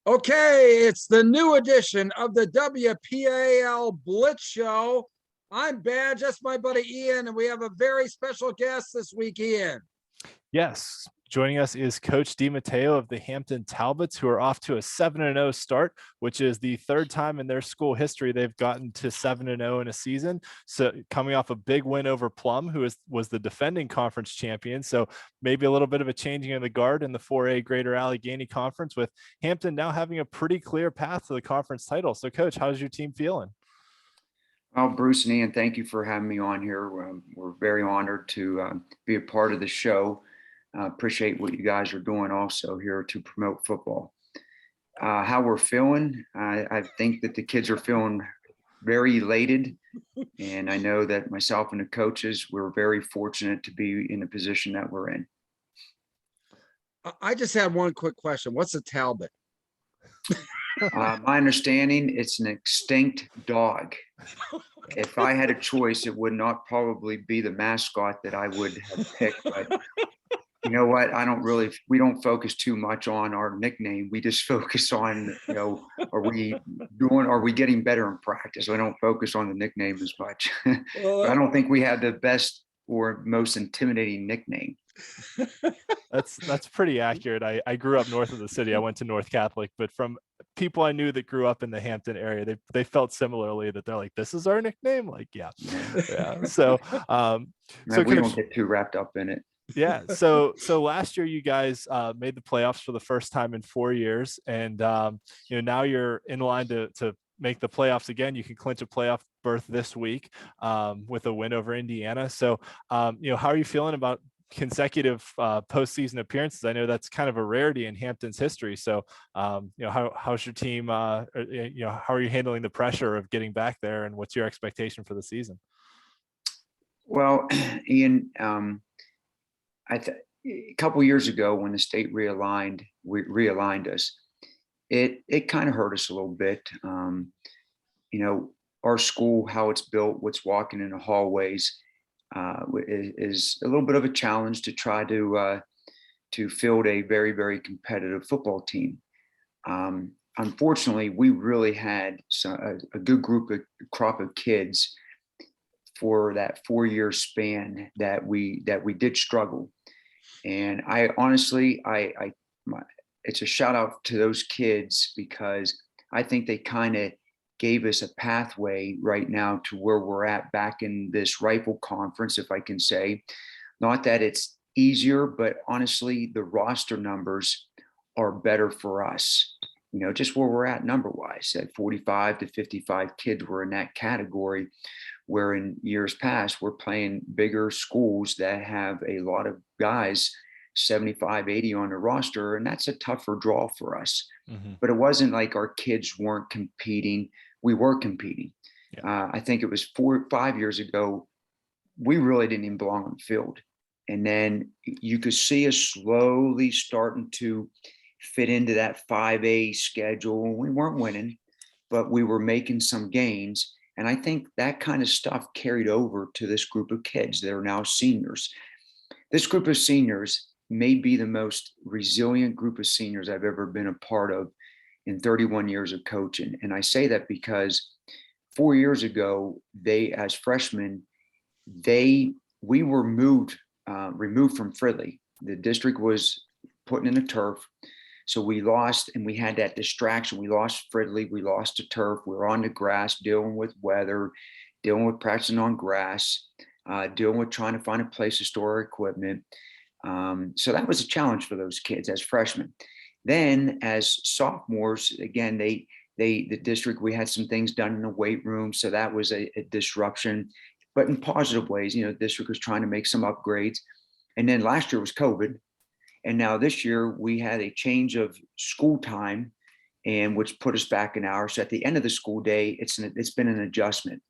Okay, it's the new edition of the WPIAL Blitz Show. I'm Badge, that's my buddy Ian, and we have a very special guest this week, Ian. Yes, joining us is Coach DeMatteo of the Hampton Talbots, who are off to a 7-0 start, which is the third time in their school history they've gotten to 7-0 in a season. So coming off a big win over Plum, who was the defending conference champion. So maybe a little bit of a changing of the guard in the 4A Greater Allegheny Conference, with Hampton now having a pretty clear path to the conference title. So Coach, how's your team feeling? Well, Bruce and Ian, thank you for having me on here. We're very honored to be a part of the show. Appreciate what you guys are doing also here to promote football. How we're feeling, I think that the kids are feeling very elated. And I know that myself and the coaches, we're very fortunate to be in the position that we're in. I just had one quick question. What's a Talbot? My understanding, it's an extinct dog. If I had a choice, it would not probably be the mascot that I would have picked. But you know what? We don't focus too much on our nickname. We just focus on, are we getting better in practice? I don't focus on the nickname as much. But I don't think we had the best or most intimidating nickname. That's pretty accurate. I grew up north of the city. I went to North Catholic, but from people I knew that grew up in the Hampton area, they felt similarly, that they're like, this is our nickname. Like, yeah. So we don't get too wrapped up in it. Yeah. So last year you guys made the playoffs for the first time in 4 years, and now you're in line to make the playoffs again. You can clinch a playoff berth this week with a win over Indiana. So how are you feeling about consecutive postseason appearances? I know that's kind of a rarity in Hampton's history. So how's your team? How are you handling the pressure of getting back there, and what's your expectation for the season? Well, Ian, a couple of years ago when the state realigned us, it kind of hurt us a little bit. Our school, how it's built, what's walking in the hallways, is a little bit of a challenge to try to field a very, very competitive football team. Unfortunately, we really had a good crop of kids for that 4-year span that we did struggle. And I honestly, it's a shout out to those kids, because I think they kind of gave us a pathway right now to where we're at back in this rifle conference, if I can say. Not that it's easier, but honestly, the roster numbers are better for us. Just where we're at number wise, at 45 to 55 kids were in that category, where in years past, we're playing bigger schools that have a lot of guys, 75, 80 on the roster, and that's a tougher draw for us. Mm-hmm. But it wasn't like our kids weren't competing. We were competing. Yeah. I think it was 4 or 5 years ago, we really didn't even belong on the field. And then you could see us slowly starting to fit into that 5A schedule. We weren't winning, but we were making some gains. And I think that kind of stuff carried over to this group of kids that are now seniors. This group of seniors may be the most resilient group of seniors I've ever been a part of in 31 years of coaching. And I say that because 4 years ago, as freshmen, we were removed from Fridley. The district was putting in a turf. So we lost, and we had that distraction. We lost Fridley, we lost the turf. We were on the grass, dealing with weather, dealing with practicing on grass, dealing with trying to find a place to store our equipment. So that was a challenge for those kids as freshmen. Then as sophomores, again, the district, we had some things done in the weight room. So that was a disruption, but in positive ways. The district was trying to make some upgrades. And then last year was COVID. And now this year we had a change of school time, and which put us back an hour. So at the end of the school day, it's been an adjustment.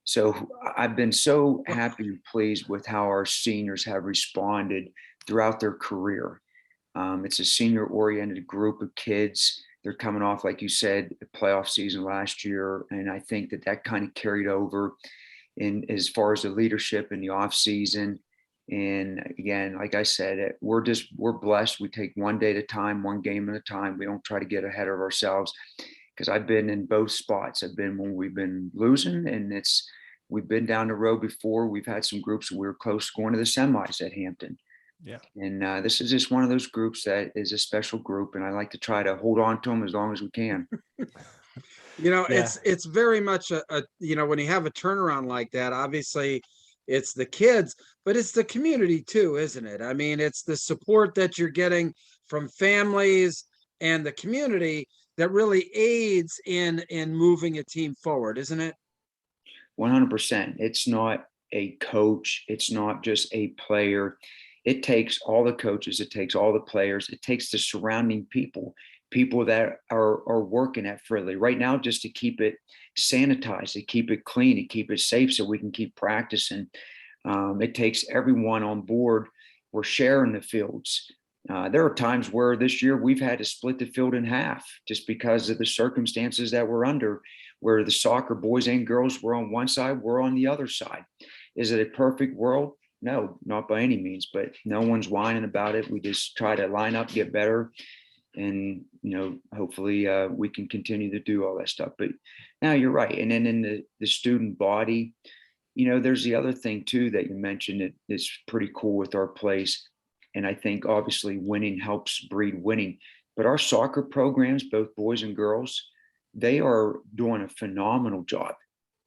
So I've been so happy and pleased with how our seniors have responded throughout their career. It's a senior-oriented group of kids. They're coming off, like you said, a playoff season last year, and I think that kind of carried over in as far as the leadership in the off season. And again, like I said, we're blessed. We take one day at a time, one game at a time. We don't try to get ahead of ourselves, because I've been in both spots. I've been when we've been losing, and we've been down the road before. We've had some groups where we were close to going to the semis at Hampton. Yeah. And this is just one of those groups that is a special group, and I like to try to hold on to them as long as we can. Yeah. Yeah. It's very much when you have a turnaround like that, obviously it's the kids, but it's the community too, isn't it? I mean, it's the support that you're getting from families and the community that really aids in moving a team forward, isn't it? 100%. It's not a coach. It's not just a player. It takes all the coaches. It takes all the players. It takes the surrounding people that are working at Fridley right now, just to keep it sanitized, to keep it clean, to keep it safe, so we can keep practicing. It takes everyone on board. We're sharing the fields. There are times where this year we've had to split the field in half just because of the circumstances that we're under, where the soccer boys and girls were on one side, we're on the other side. Is it a perfect world? No, not by any means, but no one's whining about it. We just try to line up, get better, and hopefully we can continue to do all that stuff. But now you're right. And then in the student body, there's the other thing too that you mentioned that is pretty cool with our place. And I think obviously winning helps breed winning. But our soccer programs, both boys and girls, they are doing a phenomenal job.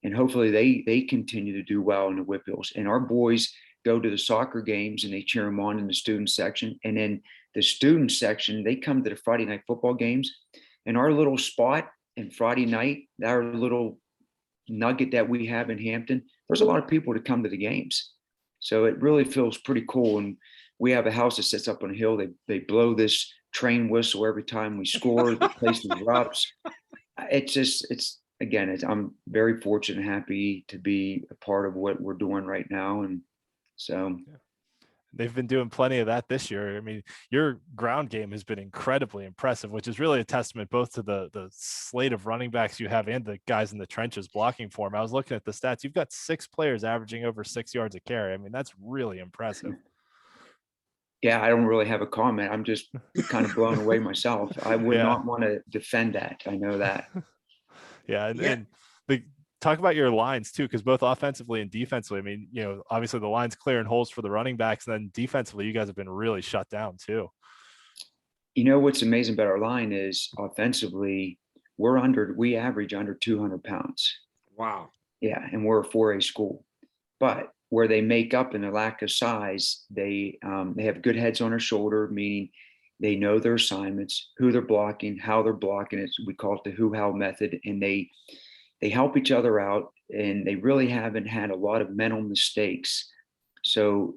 And hopefully they continue to do well in the WPIALs. And our boys go to the soccer games and they cheer them on in the student section. And then the student section, they come to the Friday night football games. And our little spot in Friday night, our little nugget that we have in Hampton, there's a lot of people to come to the games. So it really feels pretty cool. And we have a house that sits up on a hill. They blow this train whistle every time we score. The place erupts. I'm very fortunate and happy to be a part of what we're doing right now. And so they've been doing plenty of that this year. I mean, your ground game has been incredibly impressive, which is really a testament both to the slate of running backs you have and the guys in the trenches blocking for them. I was looking at the stats. You've got 6 players averaging over 6 yards a carry. I mean, that's really impressive. Yeah, I don't really have a comment. I'm just kind of blown away myself. I would not want to defend that. I know that. And talk about your lines too, because both offensively and defensively, I mean, obviously the line's clearing holes for the running backs, and then defensively, you guys have been really shut down too. What's amazing about our line is offensively, we average under 200 pounds. Wow. Yeah, and we're a 4A school. But where they make up in the lack of size, they have good heads on their shoulder, meaning they know their assignments, who they're blocking, how they're blocking it. We call it the who-how method, and they help each other out, and they really haven't had a lot of mental mistakes. So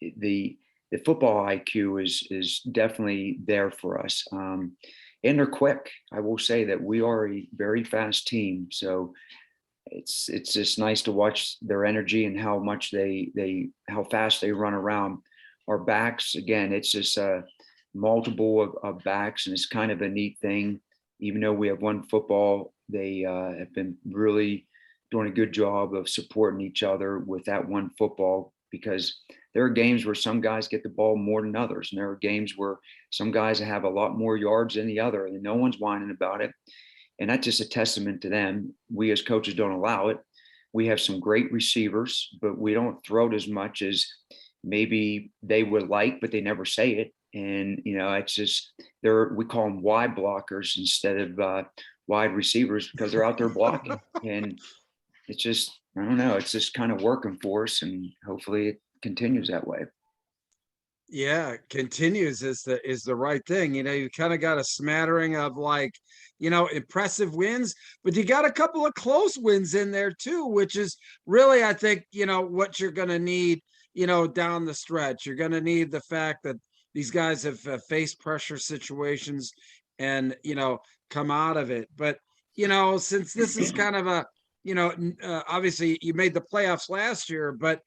the football IQ is definitely there for us, and they're quick. I will say that we are a very fast team, so it's just nice to watch their energy and how much how fast they run around. Our backs, again, it's just multiple of backs, and it's kind of a neat thing. Even though we have one football, they have been really doing a good job of supporting each other with that one football, because there are games where some guys get the ball more than others. And there are games where some guys have a lot more yards than the other, and no one's whining about it. And that's just a testament to them. We as coaches don't allow it. We have some great receivers, but we don't throw it as much as maybe they would like, but they never say it. And, it's just, we call them wide blockers instead of wide receivers, because they're out there blocking. And it's just, I don't know, it's just kind of working for us, and hopefully it continues that way. Yeah, continues is the right thing. You kind of got a smattering of impressive wins, but you got a couple of close wins in there too, which is really, I think, what you're going to need, down the stretch. You're going to need the fact that these guys have faced pressure situations and, come out of it. But, since this is kind of a, obviously you made the playoffs last year, but,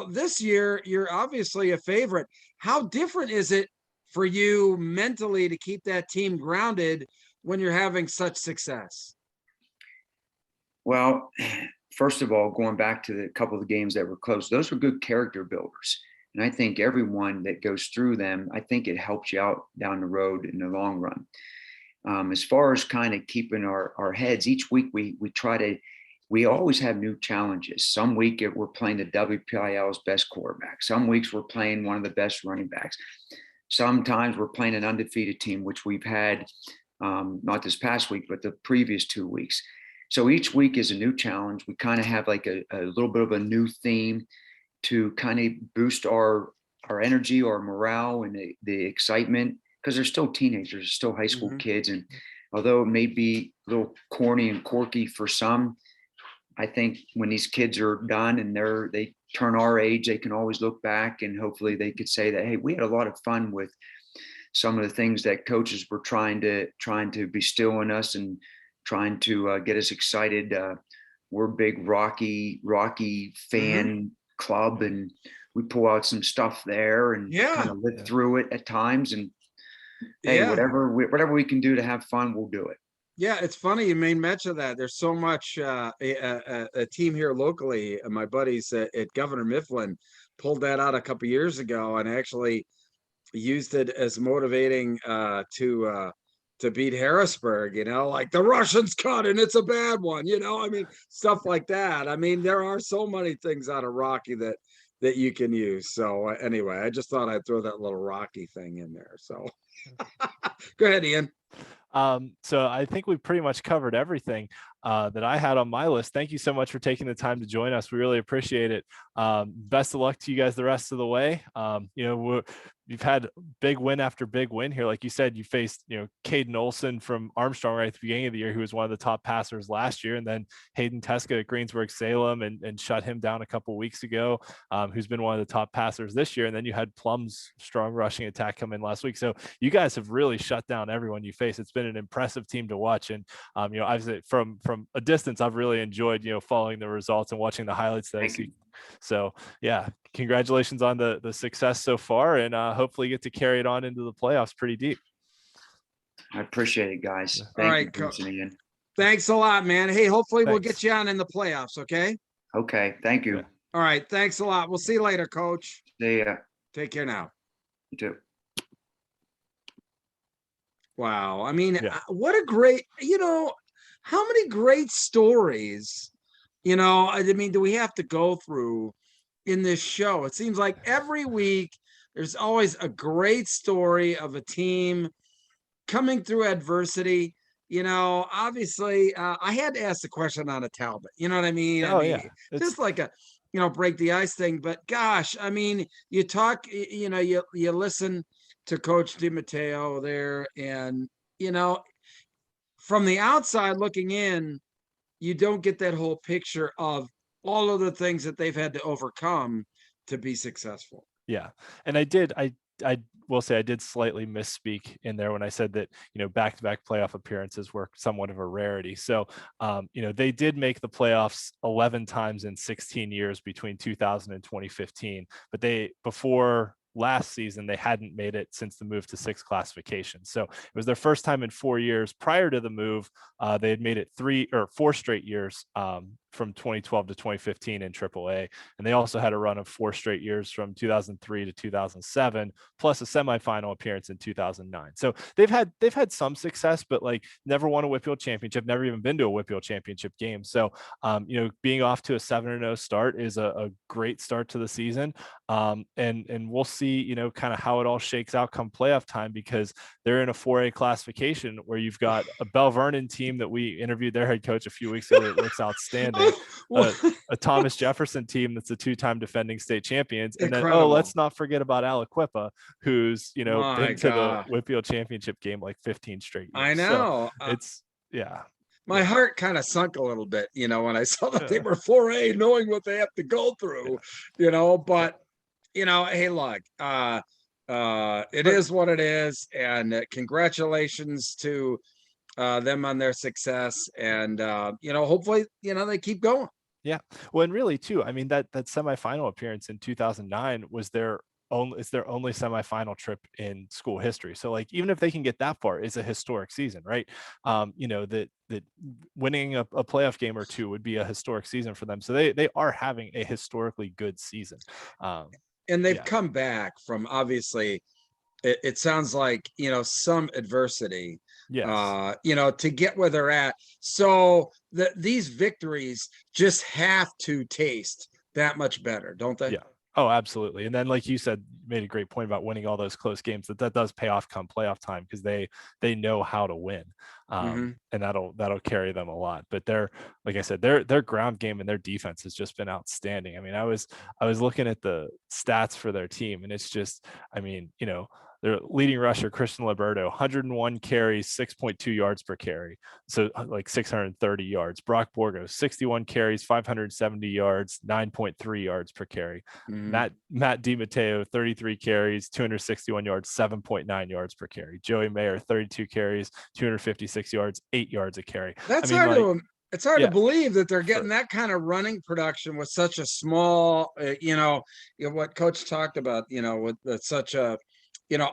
this year you're obviously a favorite. How different is it for you mentally to keep that team grounded when you're having such success? Well, first of all, going back to the couple of the games that were close, those were good character builders. And I think everyone that goes through them, I think it helps you out down the road in the long run. As far as kind of keeping our heads, each week we always have new challenges. Some week we're playing the WPIAL's best quarterback. Some weeks we're playing one of the best running backs. Sometimes we're playing an undefeated team, which we've had not this past week, but the previous 2 weeks. So each week is a new challenge. We kind of have like a little bit of a new theme to kind of boost our energy, our morale, and the excitement, because they're still teenagers, they're still high school kids. And although it may be a little corny and quirky for some, I think when these kids are done and they turn our age, they can always look back and hopefully they could say that, hey, we had a lot of fun with some of the things that coaches were trying to bestow in us and trying to get us excited. We're a big Rocky fan club, and we pull out some stuff there and kind of live through it at times. And hey, whatever we can do to have fun, we'll do it. Yeah, it's funny you made mention of that. There's so much a team here locally. My buddies at Governor Mifflin pulled that out a couple years ago and actually used it as motivating to beat Harrisburg. Like the Russians cut and it's a bad one. I mean, stuff like that. I mean, there are so many things out of Rocky that you can use. So anyway, I just thought I'd throw that little Rocky thing in there. So go ahead, Ian. So I think we've pretty much covered everything that I had on my list. Thank you so much for taking the time to join us. We really appreciate it. Best of luck to you guys the rest of the way. You've had big win after big win here. Like you said, you faced, Caden Olson from Armstrong right at the beginning of the year, who was one of the top passers last year, and then Hayden Teska at Greensburg-Salem and shut him down a couple weeks ago, who's been one of the top passers this year. And then you had Plum's strong rushing attack come in last week. So you guys have really shut down everyone you face. It's been an impressive team to watch. And, I've said from a distance, I've really enjoyed, following the results and watching the highlights that I see. So yeah, congratulations on the success so far, and hopefully get to carry it on into the playoffs pretty deep. I appreciate it, guys. All right, thanks a lot, man. Hey, hopefully we'll get you on in the playoffs. Okay. Okay. Thank you. Yeah. All right. Thanks a lot. We'll see you later, Coach. See ya. Take care now. You too. Wow. I mean, what a great, how many great stories, I mean, do we have to go through in this show? It seems like every week there's always a great story of a team coming through adversity. Obviously, I had to ask the question on a Talbot. You know what I mean? Just like a, break the ice thing. But gosh, I mean, you talk, you listen to Coach DeMatteo there, and, from the outside looking in, you don't get that whole picture of all of the things that they've had to overcome to be successful. Yeah. And I will say I did slightly misspeak in there when I said that, back-to-back playoff appearances were somewhat of a rarity. So, they did make the playoffs 11 times in 16 years between 2000 and 2015, but before last season, they hadn't made it since the move to 6 classification. So it was their first time in 4 years. Prior to the move, they had made it 3 or 4 straight years from 2012 to 2015 in AAA. And they also had a run of 4 straight years from 2003 to 2007, plus a semifinal appearance in 2009. So they've had some success, but never won a WPIAL championship, never even been to a WPIAL championship game. So, being off to a 7-0 start is a great start to the season. And we'll see, kind of how it all shakes out come playoff time, because they're in a 4A classification where you've got a Bell Vernon team that we interviewed their head coach a few weeks ago that looks outstanding. A Thomas Jefferson team that's a 2-time defending state champions. And Incredible. then, let's not forget about Aliquippa, who's, been to the WPIAL championship game 15 straight years. I know. So my heart kind of sunk a little bit, when I saw that they were 4A, knowing what they have to go through, but, hey, look, it is what it is. And congratulations to them on their success, and hopefully they keep going. Yeah, well, and really too, I mean, that semifinal appearance in 2009 was their only semifinal trip in school history. So even if they can get that far, it's a historic season, right? That winning a playoff game or 2 would be a historic season for them. So they are having a historically good season. and they've Yeah. come back from, obviously, it sounds like, some adversity, Yes. to get where they're at. So these victories just have to taste that much better, don't they? Yeah. Oh, absolutely. And then, like you said, made a great point about winning all those close games, that does pay off come playoff time, because they know how to win. And that'll carry them a lot. But like I said, their ground game and their defense has just been outstanding. I mean, I was looking at the stats for their team, and it's just, I mean, their leading rusher, Christian Liberto, 101 carries, 6.2 yards per carry. So like 630 yards. Brock Borgo, 61 carries, 570 yards, 9.3 yards per carry. Matt DeMatteo, 33 carries, 261 yards, 7.9 yards per carry. Joey Mayer, 32 carries, 256 yards, 8 yards a carry. That's I mean, it's hard to believe that they're getting that kind of running production with such a small, what Coach talked about, with such a,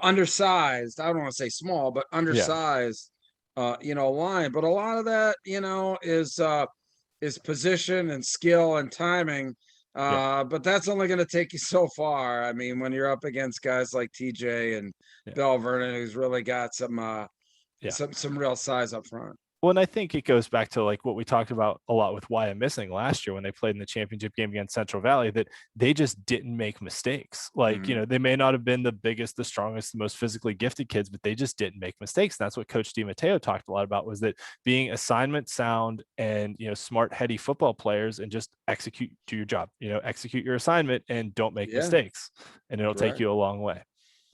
undersized, I don't want to say small, but undersized, line. But a lot of that, is position and skill and timing. But that's only going to take you so far. I mean, when you're up against guys like TJ and Bell Vernon, who's really got some real size up front. Well, and I think it goes back to like what we talked about a lot with why I'm missing last year when they played in the championship game against Central Valley, that they just didn't make mistakes. Like, they may not have been the biggest, the strongest, the most physically gifted kids, but they just didn't make mistakes. And that's what Coach DeMatteo talked a lot about, was that being assignment sound and, smart, heady football players, and just do your job, execute your assignment and don't make mistakes, and it'll take you a long way.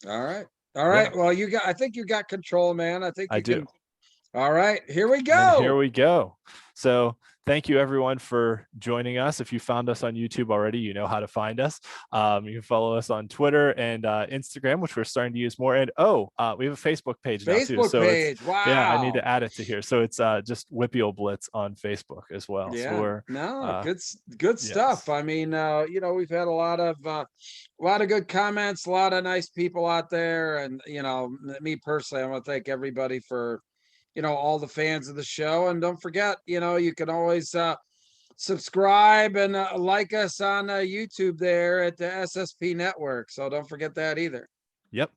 All right. Yeah. Well, I think you got control, man. I think you do. All right, here we go. And here we go. So thank you, everyone, for joining us. If you found us on YouTube already, you know how to find us. You can follow us on Twitter and Instagram, which we're starting to use more. And we have a Facebook page now too. So page. Wow. Yeah, I need to add it to here. So it's just WPIAL Blitz on Facebook as well. Yeah. So good stuff. I mean, we've had a lot of good comments, a lot of nice people out there, and me personally, I want to thank everybody for all the fans of the show. And don't forget, you can always subscribe and like us on YouTube there at the SSP Network. So don't forget that either. Yep.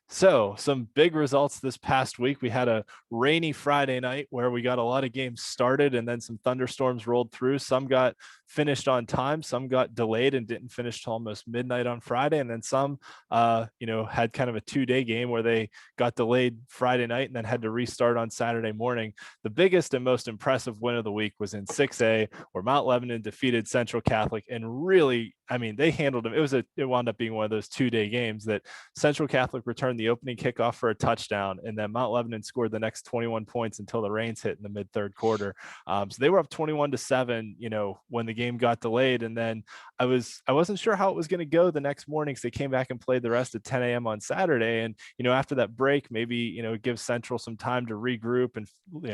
So some big results this past week. We had a rainy Friday night where we got a lot of games started, and then some thunderstorms rolled through. Some got finished on time, some got delayed and didn't finish till almost midnight on Friday. And then some, had kind of a 2-day game where they got delayed Friday night and then had to restart on Saturday morning. The biggest and most impressive win of the week was in 6A, where Mount Lebanon defeated Central Catholic, and really, I mean, they handled them. It wound up being one of those 2-day games that Central Catholic returned the opening kickoff for a touchdown, and then Mount Lebanon scored the next 21 points until the rains hit in the mid-third quarter. So they were up 21-7, when the game got delayed. And then I wasn't sure how it was going to go the next morning, so they came back and played the rest at 10 a.m. on Saturday. And, after that break, maybe, give Central some time to regroup and,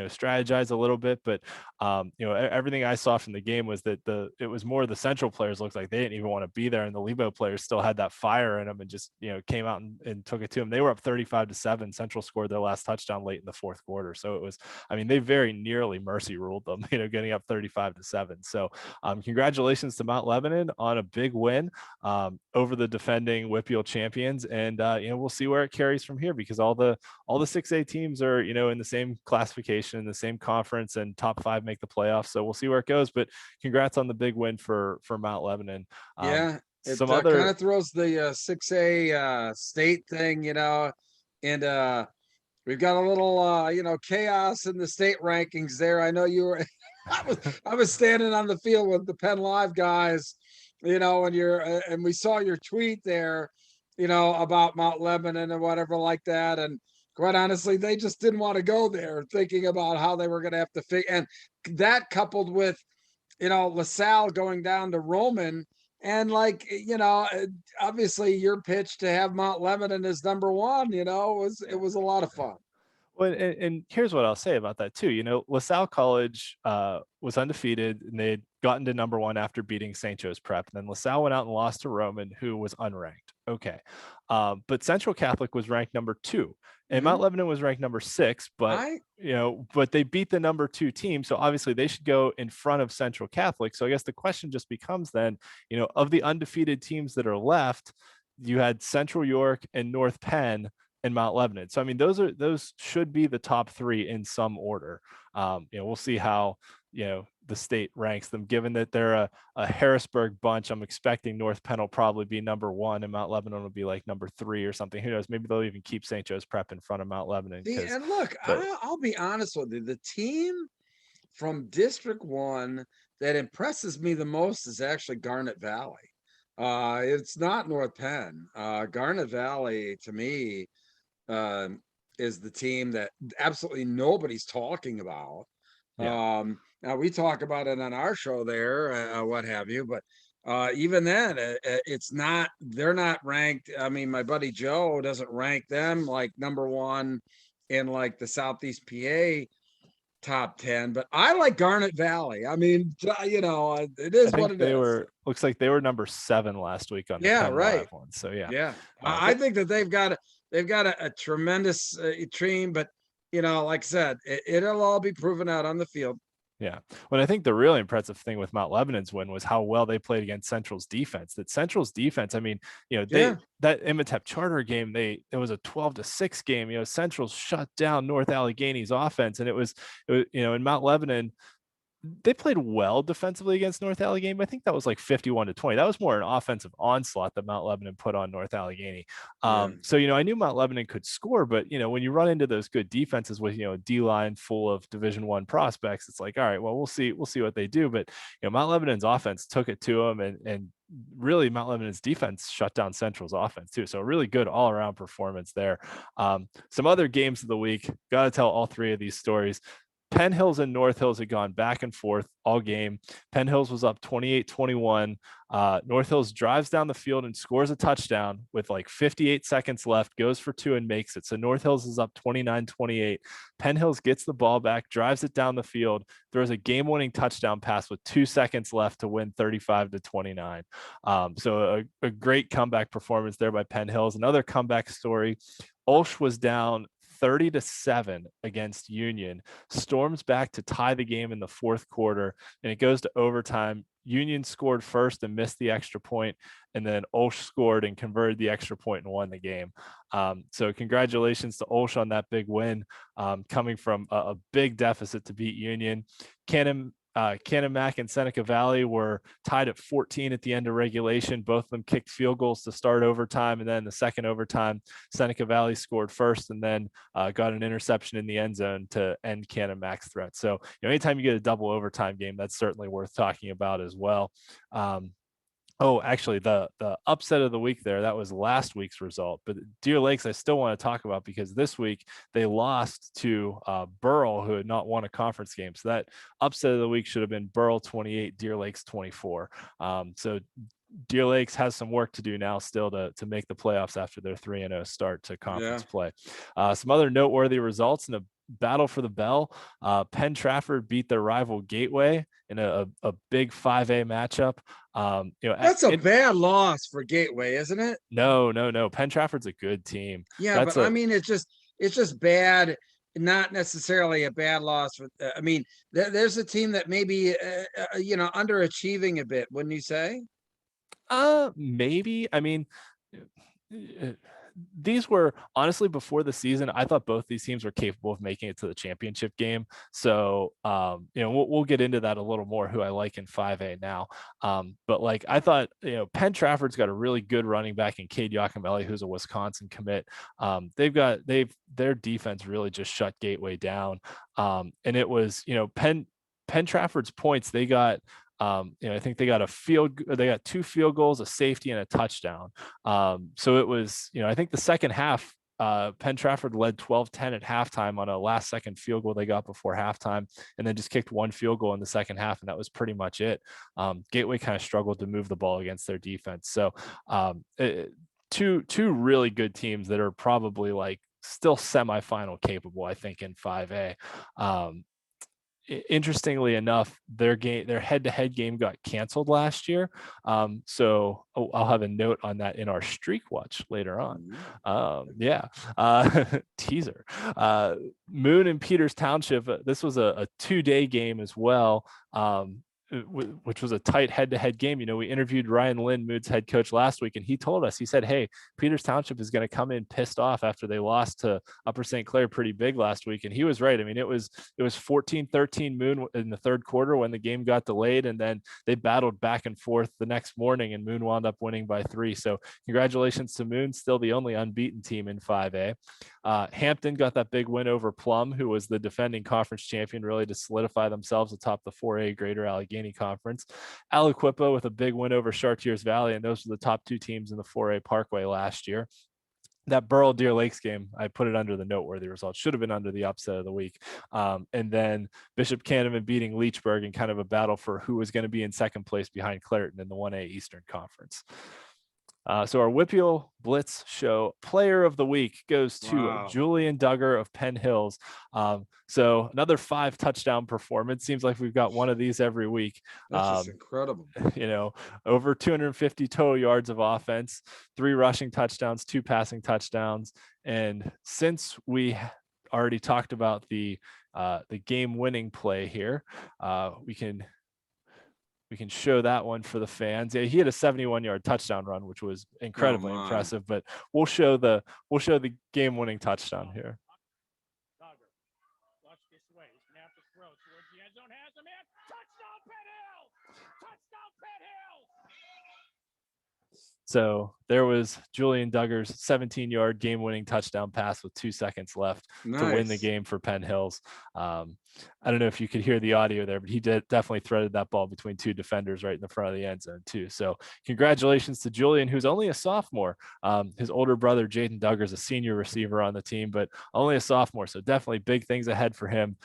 strategize a little bit. But, everything I saw from the game was that it was more the Central players looked like they didn't even want to be there. And the Lebo players still had that fire in them and just, came out and took it to them. They were up 35-7. Central scored their last touchdown late in the fourth quarter. So it was, they very nearly mercy ruled them, getting up 35-7. So congratulations to Mount Lebanon on a big win over the defending WPIAL champions. And, we'll see where it carries from here, because all the 6A teams are, in the same classification, the same conference, and top 5 make the playoffs. So we'll see where it goes, but congrats on the big win for Mount Lebanon. It kind of throws the 6A state thing, and we've got a little, chaos in the state rankings there. I know you were, I was standing on the field with the Penn Live guys, and we saw your tweet there, about Mount Lebanon and whatever like that. And quite honestly, they just didn't want to go there, thinking about how they were going to have to figure. And that coupled with, LaSalle going down to Roman. And obviously your pitch to have Mount Lebanon as number 1, it was a lot of fun. Well, and here's what I'll say about that too. LaSalle College was undefeated, and they had gotten to number 1 after beating St. Joe's Prep. And then LaSalle went out and lost to Roman, who was unranked. Okay. But Central Catholic was ranked number 2, and Mount Lebanon was ranked number 6, but but they beat the number 2 team. So obviously they should go in front of Central Catholic. So I guess the question just becomes then, of the undefeated teams that are left, you had Central York and North Penn and Mount Lebanon. So I mean, those should be the top three in some order. We'll see how the state ranks them, given that they're a Harrisburg bunch. I'm expecting North Penn will probably be number 1 and Mount Lebanon will be like number 3 or something. Who knows? Maybe they'll even keep St. Joe's Prep in front of Mount Lebanon. And look, I'll be honest with you. The team from District 1 that impresses me the most is actually Garnet Valley. It's not North Penn. Garnet Valley, to me, is the team that absolutely nobody's talking about. Yeah. Now we talk about it on our show there, what have you, but even then, they're not ranked. I mean, my buddy Joe doesn't rank them like number 1 in like the Southeast PA top 10, but I like Garnet Valley. I mean, it is what it is. Looks like they were number 7 last week on the Penn Live one. So yeah. I think that they've got a tremendous team, but like I said, it'll all be proven out on the field. Yeah. Well, I think the really impressive thing with Mount Lebanon's win was how well they played against Central's defense. That Central's defense, I mean, that Imhotep Charter game, it was a 12-6 game. Central shut down North Allegheny's offense, and it was in Mount Lebanon, they played well defensively against North Allegheny, but I think that was like 51-20. That was more an offensive onslaught that Mount Lebanon put on North Allegheny. So, I knew Mount Lebanon could score, but, when you run into those good defenses with, a D-line full of Division I prospects, it's like, all right, well, we'll see what they do. But, Mount Lebanon's offense took it to them, and really Mount Lebanon's defense shut down Central's offense too. So a really good all around performance there. Some other games of the week, got to tell all 3 of these stories. Penn Hills and North Hills had gone back and forth all game. Penn Hills was up 28-21. North Hills drives down the field and scores a touchdown with like 58 seconds left, goes for 2 and makes it. So North Hills is up 29-28. Penn Hills gets the ball back, drives it down the field, throws a game-winning touchdown pass with 2 seconds left to win 35-29. So a great comeback performance there by Penn Hills. Another comeback story. Olsh was down 30-7 against Union, storms back to tie the game in the 4th quarter, and it goes to overtime. Union scored first and missed the extra point, and then Olsh scored and converted the extra point and won the game. So congratulations to Olsh on that big win, coming from a big deficit to beat Union. Canon-Mac and Seneca Valley were tied at 14 at the end of regulation. Both of them kicked field goals to start overtime, and then the second overtime, Seneca Valley scored first and then got an interception in the end zone to end Canon-Mac's threat. So anytime you get a double overtime game, that's certainly worth talking about as well. Actually, the upset of the week there, that was last week's result. But Deer Lakes, I still want to talk about, because this week they lost to Burrell, who had not won a conference game. So that upset of the week should have been Burrell 28, Deer Lakes 24. So Deer Lakes has some work to do now still to make the playoffs after their 3-0 start to conference play. Some other noteworthy results in a battle for the bell. Penn Trafford beat their rival Gateway in a big 5A matchup. That's a bad loss for Gateway, isn't it? No. Penn Trafford's a good team. Yeah, I mean, it's just bad. Not necessarily a bad loss for. I mean, there's a team that maybe underachieving a bit, wouldn't you say? Maybe. I mean, these were honestly, before the season, I thought both these teams were capable of making it to the championship game. So, we'll get into that a little more, who I like in 5A now. But like, I thought, Penn Trafford's got a really good running back in Cade Yakimelli, who's a Wisconsin commit. Their defense really just shut Gateway down. And it was, Penn Trafford's points, they got, I think they got 2 field goals, a safety, and a touchdown. So it was, I think the second half, Penn Trafford led 12-10 at halftime on a last second field goal they got before halftime, and then just kicked 1 field goal in the second half. And that was pretty much it. Gateway kind of struggled to move the ball against their defense. So two really good teams that are probably like still semifinal capable, I think, in 5A. Interestingly enough, their head-to-head game got canceled last year. So I'll have a note on that in our streak watch later on. Teaser. Moon and Peters Township, this was a 2-day game as well. which was a tight head-to-head game. We interviewed Ryan Lynn, Moon's head coach, last week, and he told us, he said, hey, Peters Township is going to come in pissed off after they lost to Upper St. Clair pretty big last week. And he was right. I mean, it was 14-13 Moon in the third quarter when the game got delayed, and then they battled back and forth the next morning, and Moon wound up winning by 3. So congratulations to Moon, still the only unbeaten team in 5A. Hampton got that big win over Plum, who was the defending conference champion, really to solidify themselves atop the 4A Greater Allegheny Conference. Aliquippa with a big win over Chartiers Valley, and those were the top 2 teams in the 4A Parkway last year. That Burl Deer Lakes game, I put it under the noteworthy results, should have been under the upset of the week. And then Bishop Canterman beating Leechburg in kind of a battle for who was going to be in second place behind Clareton in the 1A Eastern Conference. So our WPIAL Blitz show player of the week goes to Julian Duggar of Penn Hills. So another 5 touchdown performance. Seems like we've got one of these every week. That's just incredible. Over 250 total yards of offense, 3 rushing touchdowns, 2 passing touchdowns. And since we already talked about the game-winning play here, we can show that one for the fans. Yeah, he had a 71-yard touchdown run, which was incredibly impressive, but we'll show the game-winning touchdown here. Duggar, watch this way. He's gonna have to throw towards the end zone. Has a man. Touchdown, Penn Hill! Touchdown, Penn Hill! So there was Julian Duggar's 17-yard game-winning touchdown pass with 2 seconds left to win the game for Penn Hills. I don't know if you could hear the audio there, but he definitely threaded that ball between 2 defenders right in the front of the end zone too. So congratulations to Julian, who's only a sophomore. His older brother, Jaden Duggar, is a senior receiver on the team, but only a sophomore. So definitely big things ahead for him.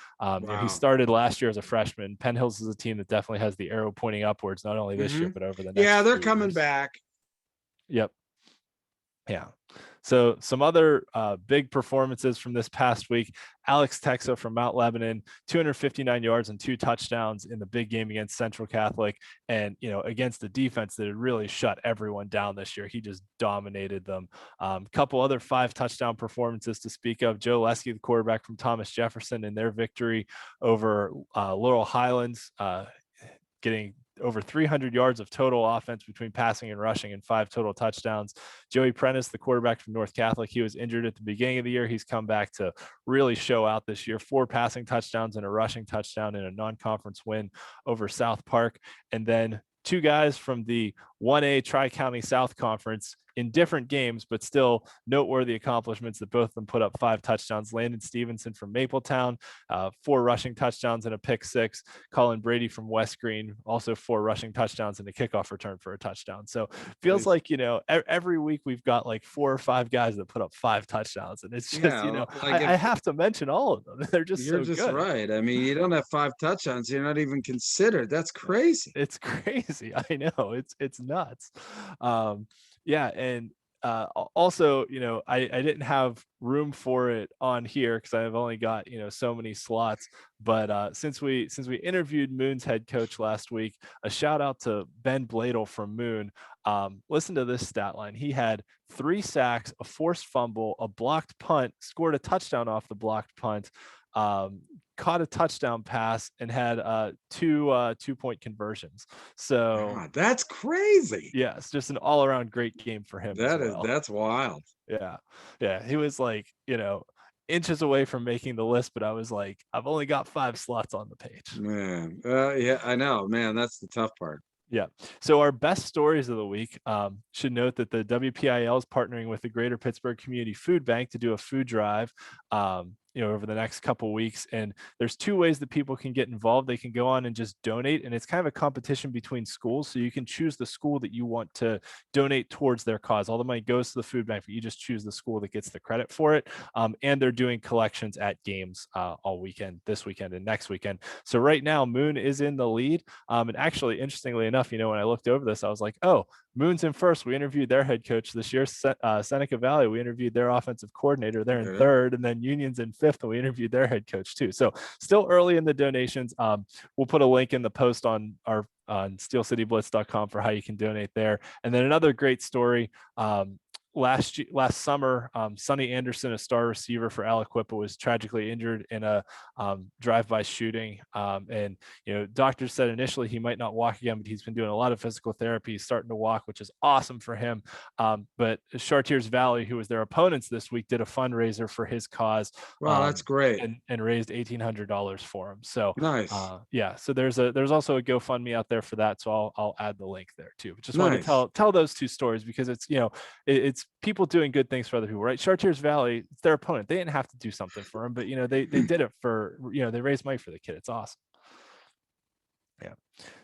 He started last year as a freshman. Penn Hills is a team that definitely has the arrow pointing upwards, not only this year, but over the next they're few coming years. back. Yep. Yeah. So some other big performances from this past week. Alex Texa from Mount Lebanon, 259 yards and 2 touchdowns in the big game against Central Catholic. And, against the defense that had really shut everyone down this year. He just dominated them. Couple other 5 touchdown performances to speak of. Joe Lesky, the quarterback from Thomas Jefferson, in their victory over Laurel Highlands, getting over 300 yards of total offense between passing and rushing and 5 total touchdowns. Joey Prentice, the quarterback from North Catholic, he was injured at the beginning of the year. He's come back to really show out this year. 4 passing touchdowns and a rushing touchdown in a non-conference win over South Park. And then 2 guys from the 1A Tri-County South Conference in different games, but still noteworthy accomplishments that both of them put up 5 touchdowns. Landon Stevenson from Mapletown, 4 rushing touchdowns and a pick 6. Colin Brady from West Green, also 4 rushing touchdowns and a kickoff return for a touchdown. So feels like, every week we've got like 4 or 5 guys that put up 5 touchdowns. And it's just, I have to mention all of them. They're just You're so just good. right. I mean, you don't have 5 touchdowns. You're not even considered. That's crazy. It's crazy. I know. It's nuts. And also, I didn't have room for it on here because I've only got, so many slots. But since we interviewed Moon's head coach last week, a shout out to Ben Bladel from Moon. Listen to this stat line. He had 3 sacks, a forced fumble, a blocked punt, scored a touchdown off the blocked punt, caught a touchdown pass, and had 2 2-point conversions. So that's crazy. Yes, just an all-around great game for him. That's wild. Yeah. He was like, inches away from making the list, but I was like, I've only got 5 slots on the page. Man, yeah, I know, man. That's the tough part. Yeah. So our best stories of the week, should note that the WPIAL is partnering with the Greater Pittsburgh Community Food Bank to do a food drive, over the next couple of weeks. And there's 2 ways that people can get involved. They can go on and just donate, and it's kind of a competition between schools. So you can choose the school that you want to donate towards their cause. All the money goes to the food bank, but you just choose the school that gets the credit for it. And they're doing collections at games all weekend, this weekend and next weekend. So right now, Moon is in the lead. And actually, interestingly enough, when I looked over this, I was like, oh, Moon's in first. We interviewed their head coach this year. Seneca Valley, we interviewed their offensive coordinator. They're in third, and then Union's in 5th, and we interviewed their head coach too. So still early in the donations. We'll put a link in the post on our on steelcityblitz.com for how you can donate there. And then another great story. last summer, Sonny Anderson, a star receiver for Aliquippa, was tragically injured in a drive-by shooting. And, doctors said initially he might not walk again, but he's been doing a lot of physical therapy. He's starting to walk, which is awesome for him. But Chartiers Valley, who was their opponents this week, did a fundraiser for his cause. Wow, that's great. And raised $1,800 for him. So nice. So there's also a GoFundMe out there for that. So I'll add the link there too. Just wanted to tell those two stories, because it's, it's people doing good things for other people, right? Chartiers Valley, it's their opponent. They didn't have to do something for him, but they did it for, they raised money for the kid. It's awesome. Yeah.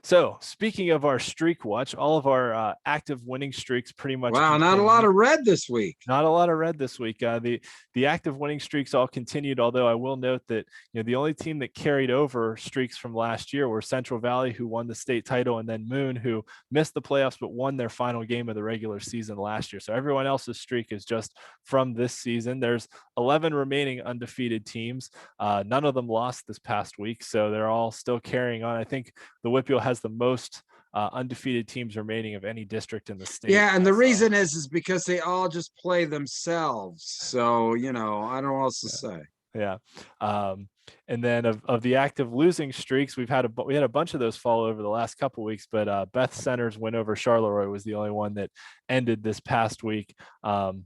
So speaking of our streak watch, all of our active winning streaks pretty much. Wow, not a lot of red this week. Not a lot of red this week. The active winning streaks all continued, although I will note that the only team that carried over streaks from last year were Central Valley, who won the state title, and then Moon, who missed the playoffs but won their final game of the regular season last year. So everyone else's streak is just from this season. There's 11 remaining undefeated teams. None of them lost this past week, so they're all still carrying on. I think the WPIAL has the most undefeated teams remaining of any district in the state. Yeah, and the reason is because they all just play themselves. So, I don't know what else to say. Yeah. And then of the active losing streaks, we had a bunch of those fall over the last couple of weeks, but Beth Center's win over Charleroi was the only one that ended this past week. And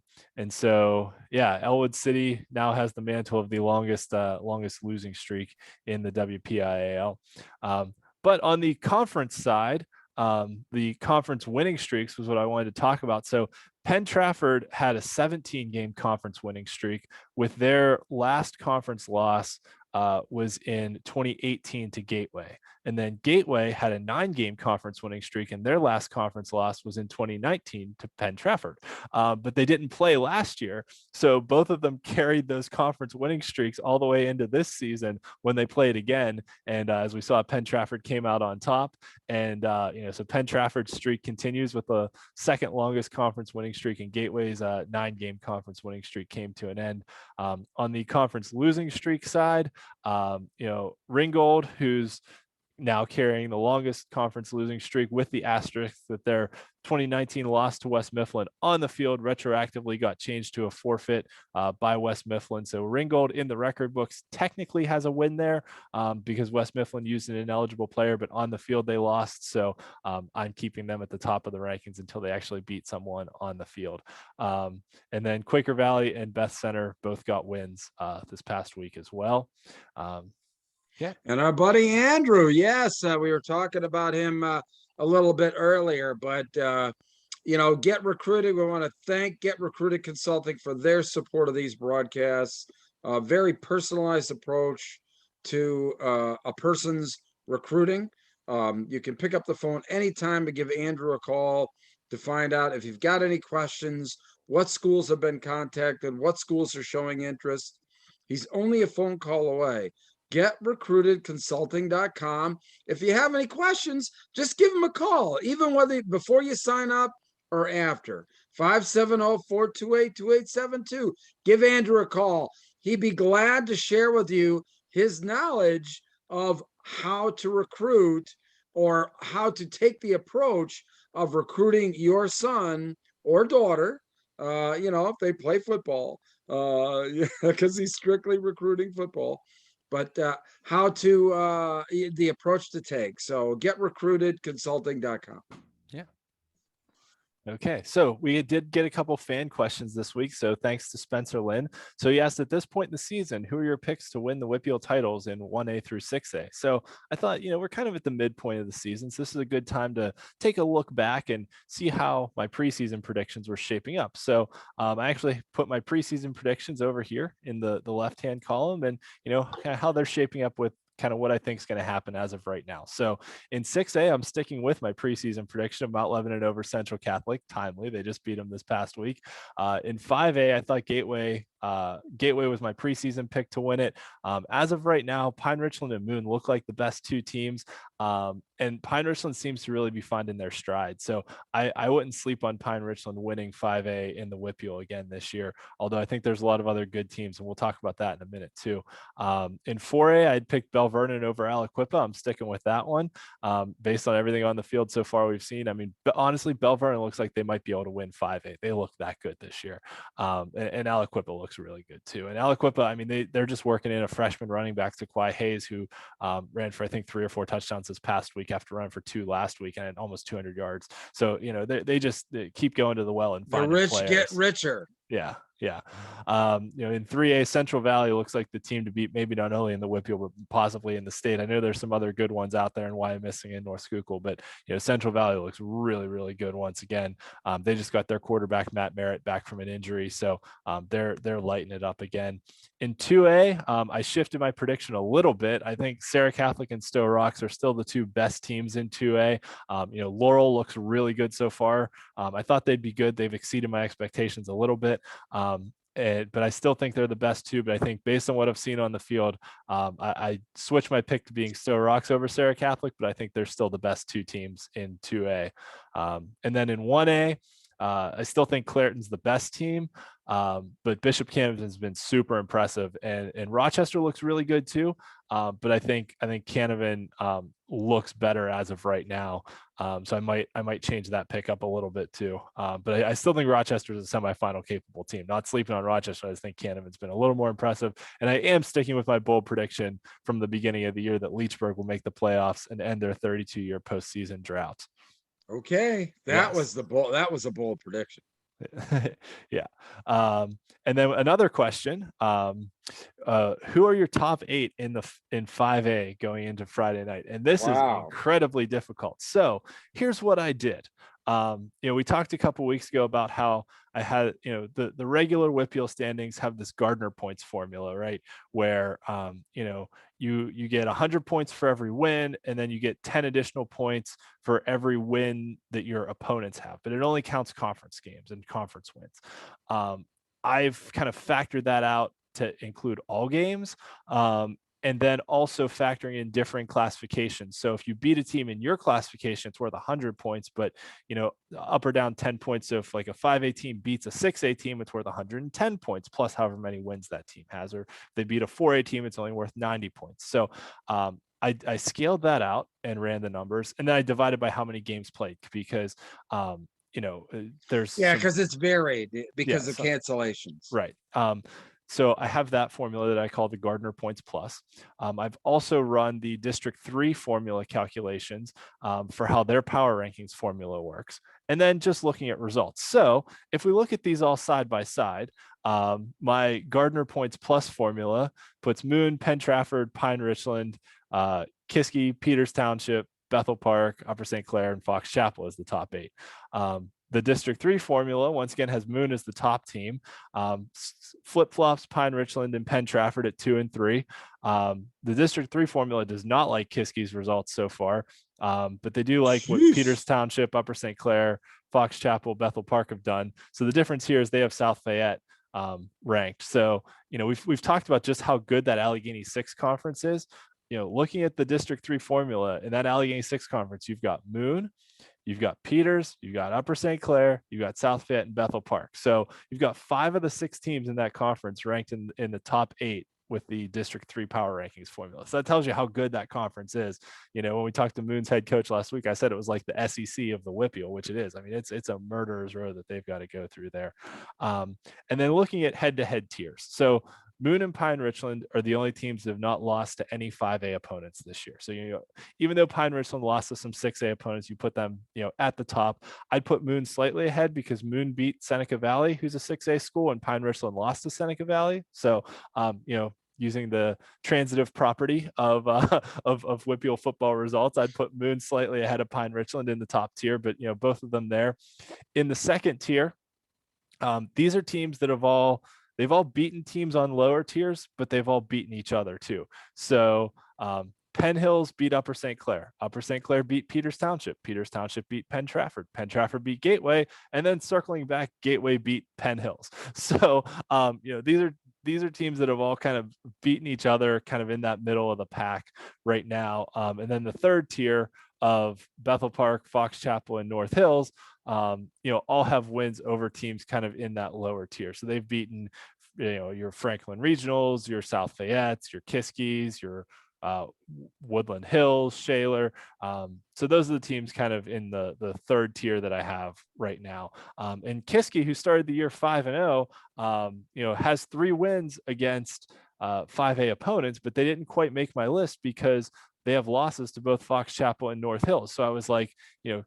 so, Elwood City now has the mantle of the longest losing streak in the WPIAL. But on the conference side, the conference winning streaks was what I wanted to talk about. So Penn Trafford had a 17-game conference winning streak, with their last conference loss was in 2018 to Gateway. And then Gateway had a 9-game conference winning streak, and their last conference loss was in 2019 to Penn Trafford. But they didn't play last year. So both of them carried those conference winning streaks all the way into this season when they played again. And as we saw, Penn Trafford came out on top. And, so Penn Trafford's streak continues with the second longest conference winning streak, and Gateway's 9-game conference winning streak came to an end. On the conference losing streak side, Ringgold, who's now carrying the longest conference losing streak, with the asterisk that their 2019 loss to West Mifflin on the field retroactively got changed to a forfeit by West Mifflin. So Ringgold in the record books technically has a win there because West Mifflin used an ineligible player, but on the field they lost. So I'm keeping them at the top of the rankings until they actually beat someone on the field. And then Quaker Valley and Beth Center both got wins this past week as well. Yeah. And our buddy Andrew, yes, we were talking about him a little bit earlier, but Get Recruited. We want to thank Get Recruited Consulting for their support of these broadcasts. A very personalized approach to a person's recruiting. You can pick up the phone anytime to give Andrew a call to find out if you've got any questions, what schools have been contacted, what schools are showing interest. He's only a phone call away. GetRecruitedConsulting.com. If you have any questions, just give him a call, even before you sign up or after. 570-428-2872. Give Andrew a call. He'd be glad to share with you his knowledge of how to recruit, or how to take the approach of recruiting your son or daughter, if they play football, because he's strictly recruiting football. But how to the approach to take. So GetRecruitedConsulting.com. Yeah. Okay, so we did get a couple fan questions this week, so thanks to Spencer Lynn. So he asked, at this point in the season, who are your picks to win the WPIAL titles in 1A through 6A? So I thought, we're kind of at the midpoint of the season, so this is a good time to take a look back and see how my preseason predictions were shaping up. So I actually put my preseason predictions over here in the left-hand column, and kind of how they're shaping up with kind of what I think is going to happen as of right now. So in 6A, I'm sticking with my preseason prediction of Mount Lebanon over Central Catholic. Timely, they just beat them this past week. In 5A, I thought Gateway Gateway was my preseason pick to win it. As of right now, Pine Richland and Moon look like the best two teams. And Pine Richland seems to really be finding their stride. So I wouldn't sleep on Pine Richland winning 5A in the WPIAL again this year, although I think there's a lot of other good teams, and we'll talk about that in a minute too. In 4A, I'd pick Bell Vernon over Aliquippa. I'm sticking with that one based on everything on the field so far we've seen. I mean, honestly, Bell Vernon looks like they might be able to win 5A. They look that good this year. And Aliquippa looks really good too. And Aliquippa, I mean, they're just working in a freshman running back, Sequai Hayes, who ran for, I think, 3 or 4 touchdowns this past week after running for 2 last week and almost 200 yards. So, they just keep going to the well and finding the rich players. get richer. Yeah. In 3A, Central Valley looks like the team to beat, maybe not only in the WPIAL, but possibly in the state. I know there's some other good ones out there, and why I'm missing in North Schuylkill, but Central Valley looks really, really good once again. They just got their quarterback Matt Merritt back from an injury, so they're lighting it up again. In 2A, I shifted my prediction a little bit. I think Sarah Catholic and Stowe Rocks are still the 2 best teams in 2A. Laurel looks really good so far. I thought they'd be good. They've exceeded my expectations a little bit. But I still think they're the best 2. But I think based on what I've seen on the field, I switched my pick to being Stowe Rocks over Sarah Catholic, but I think they're still the best 2 teams in 2A. And then in 1A, I still think Clareton's the best team, but Bishop Canevin has been super impressive, and Rochester looks really good too. But I think Canevin looks better as of right now. So I might change that pick up a little bit too. But I still think Rochester is a semifinal capable team. Not sleeping on Rochester. I just think Canevin's been a little more impressive. And I am sticking with my bold prediction from the beginning of the year that Leechburg will make the playoffs and end their 32-year postseason drought. Okay. That was a bold prediction. Yeah. And then another question, who are your top 8 in 5A going into Friday night? And this is incredibly difficult. So here's what I did. We talked a couple weeks ago about how I had, the regular WPIAL standings have this Gardner points formula, right? Where, you get 100 points for every win, and then you get 10 additional points for every win that your opponents have, but it only counts conference games and conference wins. I've kind of factored that out to include all games. And then also factoring in different classifications. So if you beat a team in your classification, it's worth 100 points, but up or down 10 points. So if like a 5A team beats a 6A team, it's worth 110 points plus however many wins that team has. Or if they beat a 4A team, it's only worth 90 points. So I scaled that out and ran the numbers, and then I divided by how many games played, because there's because it's varied because of cancellations. Right. So I have that formula that I call the Gardner Points Plus. I've also run the District 3 formula calculations for how their power rankings formula works, and then just looking at results. So if we look at these all side by side, my Gardner Points Plus formula puts Moon, Penn Trafford, Pine Richland, Kiski, Peters Township, Bethel Park, Upper St. Clair, and Fox Chapel as the top 8. The District 3 formula, once again, has Moon as the top team. Flip-flops Pine Richland and Penn Trafford at 2 and 3. The District 3 formula does not like Kiski's results so far, but they do like what Peters Township, Upper St. Clair, Fox Chapel, Bethel Park have done. So the difference here is they have South Fayette ranked. So, we've talked about just how good that Allegheny 6 conference is. Looking at the District 3 formula in that Allegheny 6 conference, you've got Moon, you've got Peters, you've got Upper St. Clair, you've got South Fayette and Bethel Park. So you've got 5 of the 6 teams in that conference ranked in the top 8 with the District 3 power rankings formula. So that tells you how good that conference is. When we talked to Moon's head coach last week, I said it was like the SEC of the WPIAL, which it is. I mean, it's a murderer's row that they've got to go through there. And then looking at head-to-head tiers. So Moon and Pine Richland are the only teams that have not lost to any 5A opponents this year. So, even though Pine Richland lost to some 6A opponents, you put them, at the top. I'd put Moon slightly ahead because Moon beat Seneca Valley, who's a 6A school, and Pine Richland lost to Seneca Valley. So, using the transitive property of WPIAL football results, I'd put Moon slightly ahead of Pine Richland in the top tier, but both of them there. In the second tier, these are teams that they've all beaten teams on lower tiers, but they've all beaten each other too. So Penn Hills beat Upper St. Clair. Upper St. Clair beat Peters Township. Peters Township beat Penn Trafford. Penn Trafford beat Gateway, and then circling back, Gateway beat Penn Hills. So, these are teams that have all kind of beaten each other, kind of in that middle of the pack right now. And then the third tier of Bethel Park, Fox Chapel, and North Hills, all have wins over teams kind of in that lower tier. So they've beaten, your Franklin Regionals, your South Fayettes, your Kiskies, your Woodland Hills, Shaler. So those are the teams kind of in the third tier that I have right now. And Kiski, who started the year 5-0, has 3 wins against 5A opponents, but they didn't quite make my list because they have losses to both Fox Chapel and North Hills. So I was like,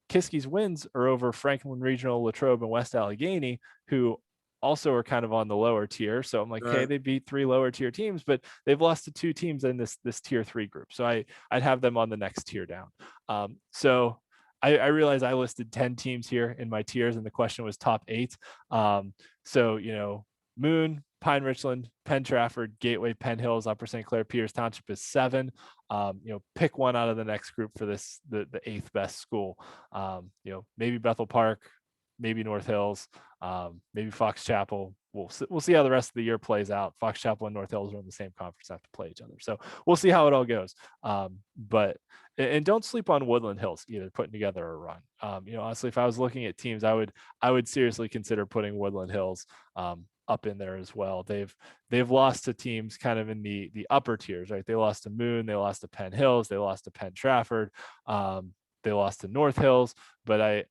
Kiski's wins are over Franklin Regional, Latrobe, and West Allegheny, who also are kind of on the lower tier. So I'm like, okay, they beat 3 lower tier teams, but they've lost to 2 teams in this tier 3 group. So I'd have them on the next tier down. So I realized I listed 10 teams here in my tiers, and the question was top 8. So, Moon, Pine Richland, Penn Trafford, Gateway, Penn Hills, Upper St. Clair, Peters Township is 7. Pick one out of the next group for the 8th best school. Maybe Bethel Park, maybe North Hills, maybe Fox Chapel. We'll see how the rest of the year plays out. Fox Chapel and North Hills are in the same conference, have to play each other. So we'll see how it all goes. But don't sleep on Woodland Hills either, putting together a run. Honestly, if I was looking at teams, I would seriously consider putting Woodland Hills up in there as well. They've lost to teams kind of in the upper tiers, right? They lost to Moon, they lost to Penn Hills, they lost to Penn Trafford, they lost to North Hills, but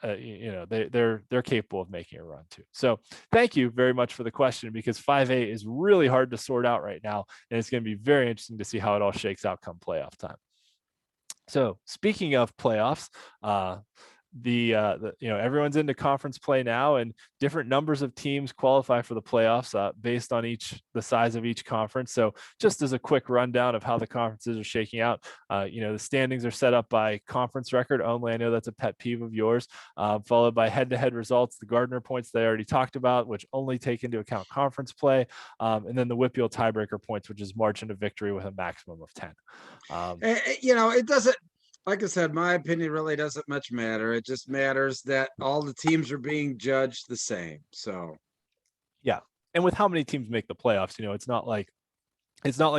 they're capable of making a run too. So thank you very much for the question, because 5A is really hard to sort out right now, and it's going to be very interesting to see how it all shakes out come playoff time. So speaking of playoffs, everyone's into conference play now, and different numbers of teams qualify for the playoffs based on the size of each conference. So just as a quick rundown of how the conferences are shaking out, the standings are set up by conference record only. I know that's a pet peeve of yours, followed by head-to-head results, the Gardner points that I already talked about, which only take into account conference play, and then the WPIAL tiebreaker points, which is margin of victory with a maximum of 10. It doesn't, like I said, my opinion really doesn't much matter. It just matters that all the teams are being judged the same. So, yeah. And with how many teams make the playoffs, it's not like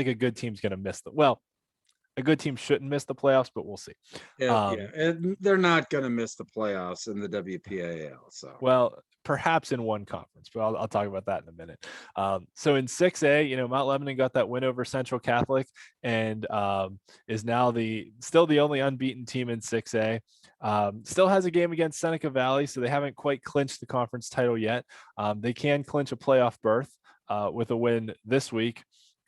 a good team's going to miss a good team shouldn't miss the playoffs, but we'll see. And they're not going to miss the playoffs in the WPIAL. So, well, perhaps in one conference, but I'll talk about that in a minute. So in 6A, Mount Lebanon got that win over Central Catholic, and is now still the only unbeaten team in 6A. Still has a game against Seneca Valley, so they haven't quite clinched the conference title yet. They can clinch a playoff berth with a win this week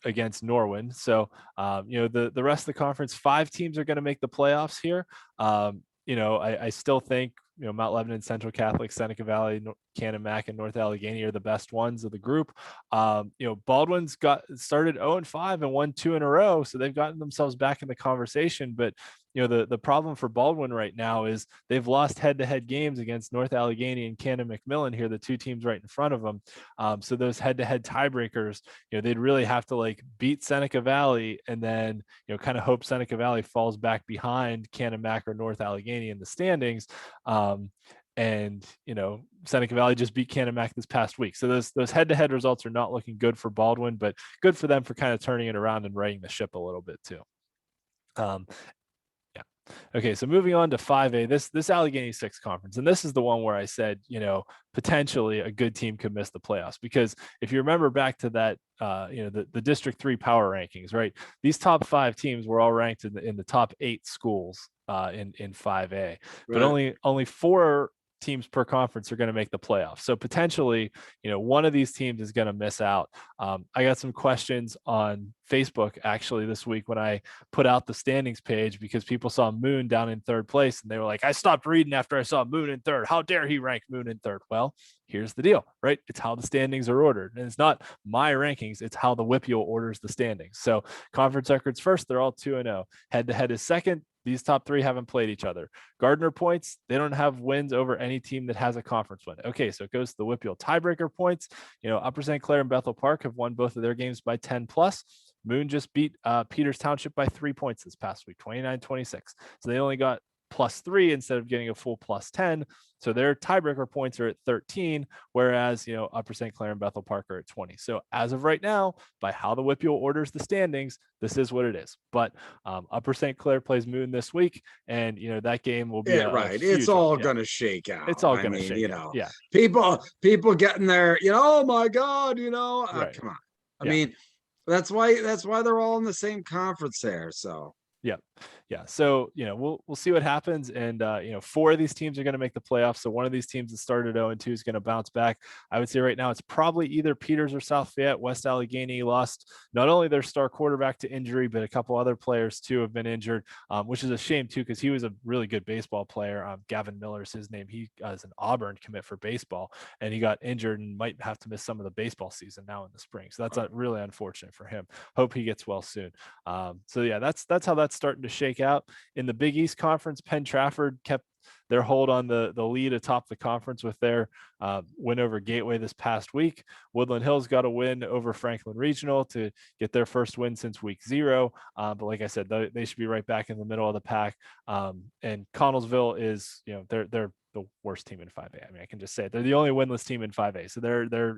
against Norwin. So, the rest of the conference, 5 teams are going to make the playoffs here. I still think, Mount Lebanon, Central Catholic, Seneca Valley, Canon-Mac, and North Allegheny are the best ones of the group. Baldwin's started 0-5 and won 2 in a row, so they've gotten themselves back in the conversation. But the problem for Baldwin right now is they've lost head-to-head games against North Allegheny and Canon-McMillan here, the 2 teams right in front of them. So those head-to-head tiebreakers, they'd really have to beat Seneca Valley and then kind of hope Seneca Valley falls back behind Canon-Mac or North Allegheny in the standings. And Seneca Valley just beat Canon-Mac this past week. So those head-to-head results are not looking good for Baldwin, but good for them for kind of turning it around and righting the ship a little bit too. Okay, so moving on to 5A, this Allegheny 6 conference, and this is the one where I said, potentially a good team could miss the playoffs, because if you remember back to that, the District 3 power rankings, right? These top 5 teams were all ranked in the top 8 schools in 5A, right. But only 4 teams per conference are going to make the playoffs. So potentially, one of these teams is going to miss out. I got some questions on Facebook actually this week when I put out the standings page, because people saw Moon down in 3rd place and they were like, I stopped reading after I saw Moon in 3rd. How dare he rank Moon in 3rd? Well, here's the deal, right? It's how the standings are ordered. And it's not my rankings, it's how the WPIAL orders the standings. So conference records first, they're all 2-0. Head-to-head is second. These top 3 haven't played each other. Gardner points, they don't have wins over any team that has a conference win. Okay, so it goes to the WPIAL tiebreaker points. Upper St. Clair and Bethel Park have won both of their games by 10+. Moon just beat Peters Township by 3 points this past week, 29-26. So they only got +3 instead of getting a full +10. So their tiebreaker points are at 13, whereas, Upper St. Clair and Bethel Park are at 20. So as of right now, by how the WPIAL orders the standings, this is what it is. But Upper St. Clair plays Moon this week, and, that game will be right. a It's huge all one. going to shake out. It's all going to shake out. Yeah. People getting there, oh my God, Right. come on. I mean, that's why they're all in the same conference there. So yeah. So, we'll see what happens. And, 4 of these teams are going to make the playoffs. So one of these teams that started 0-2 is going to bounce back. I would say right now it's probably either Peters or South Fayette. West Allegheny lost not only their star quarterback to injury, but a couple other players too have been injured, which is a shame too, because he was a really good baseball player. Gavin Miller's his name. He is an Auburn commit for baseball, and he got injured and might have to miss some of the baseball season now in the spring. So that's really unfortunate for him. Hope he gets well soon. So yeah, that's how that's starting to shake out. In the Big East Conference, Penn Trafford kept their hold on the lead atop the conference with their win over Gateway this past week. Woodland Hills got a win over Franklin Regional to get their first win since week 0. But like I said, they should be right back in the middle of the pack. And Connellsville is, they're the worst team in 5A. I mean, I can just say it. They're the only winless team in 5A. So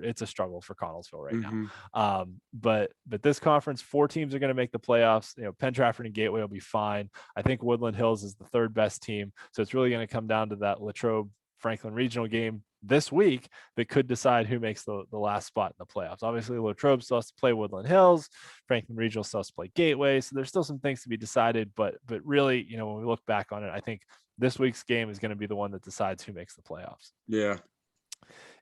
it's a struggle for Connellsville right now. But this conference, 4 teams are going to make the playoffs. Penn Trafford and Gateway will be fine. I think Woodland Hills is the 3rd best team. So it's really going to come down to that Latrobe Franklin Regional game this week that could decide who makes the last spot in the playoffs. Obviously, Latrobe still has to play Woodland Hills. Franklin Regional still has to play Gateway. So there's still some things to be decided. But really, when we look back on it, I think this week's game is going to be the one that decides who makes the playoffs. Yeah.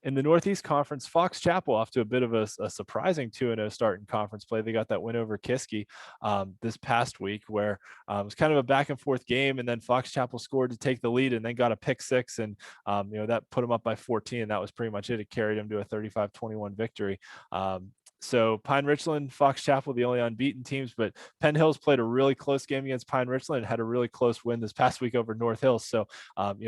In the Northeast Conference, Fox Chapel off to a bit of a surprising 2-0 start in conference play. They got that win over Kiski this past week, where it was kind of a back and forth game, and then Fox Chapel scored to take the lead and then got a pick 6, and that put them up by 14, and that was pretty much it. It carried them to a 35-21 victory. So Pine Richland, Fox Chapel, the only unbeaten teams, but Penn Hills played a really close game against Pine Richland and had a really close win this past week over North Hills. So,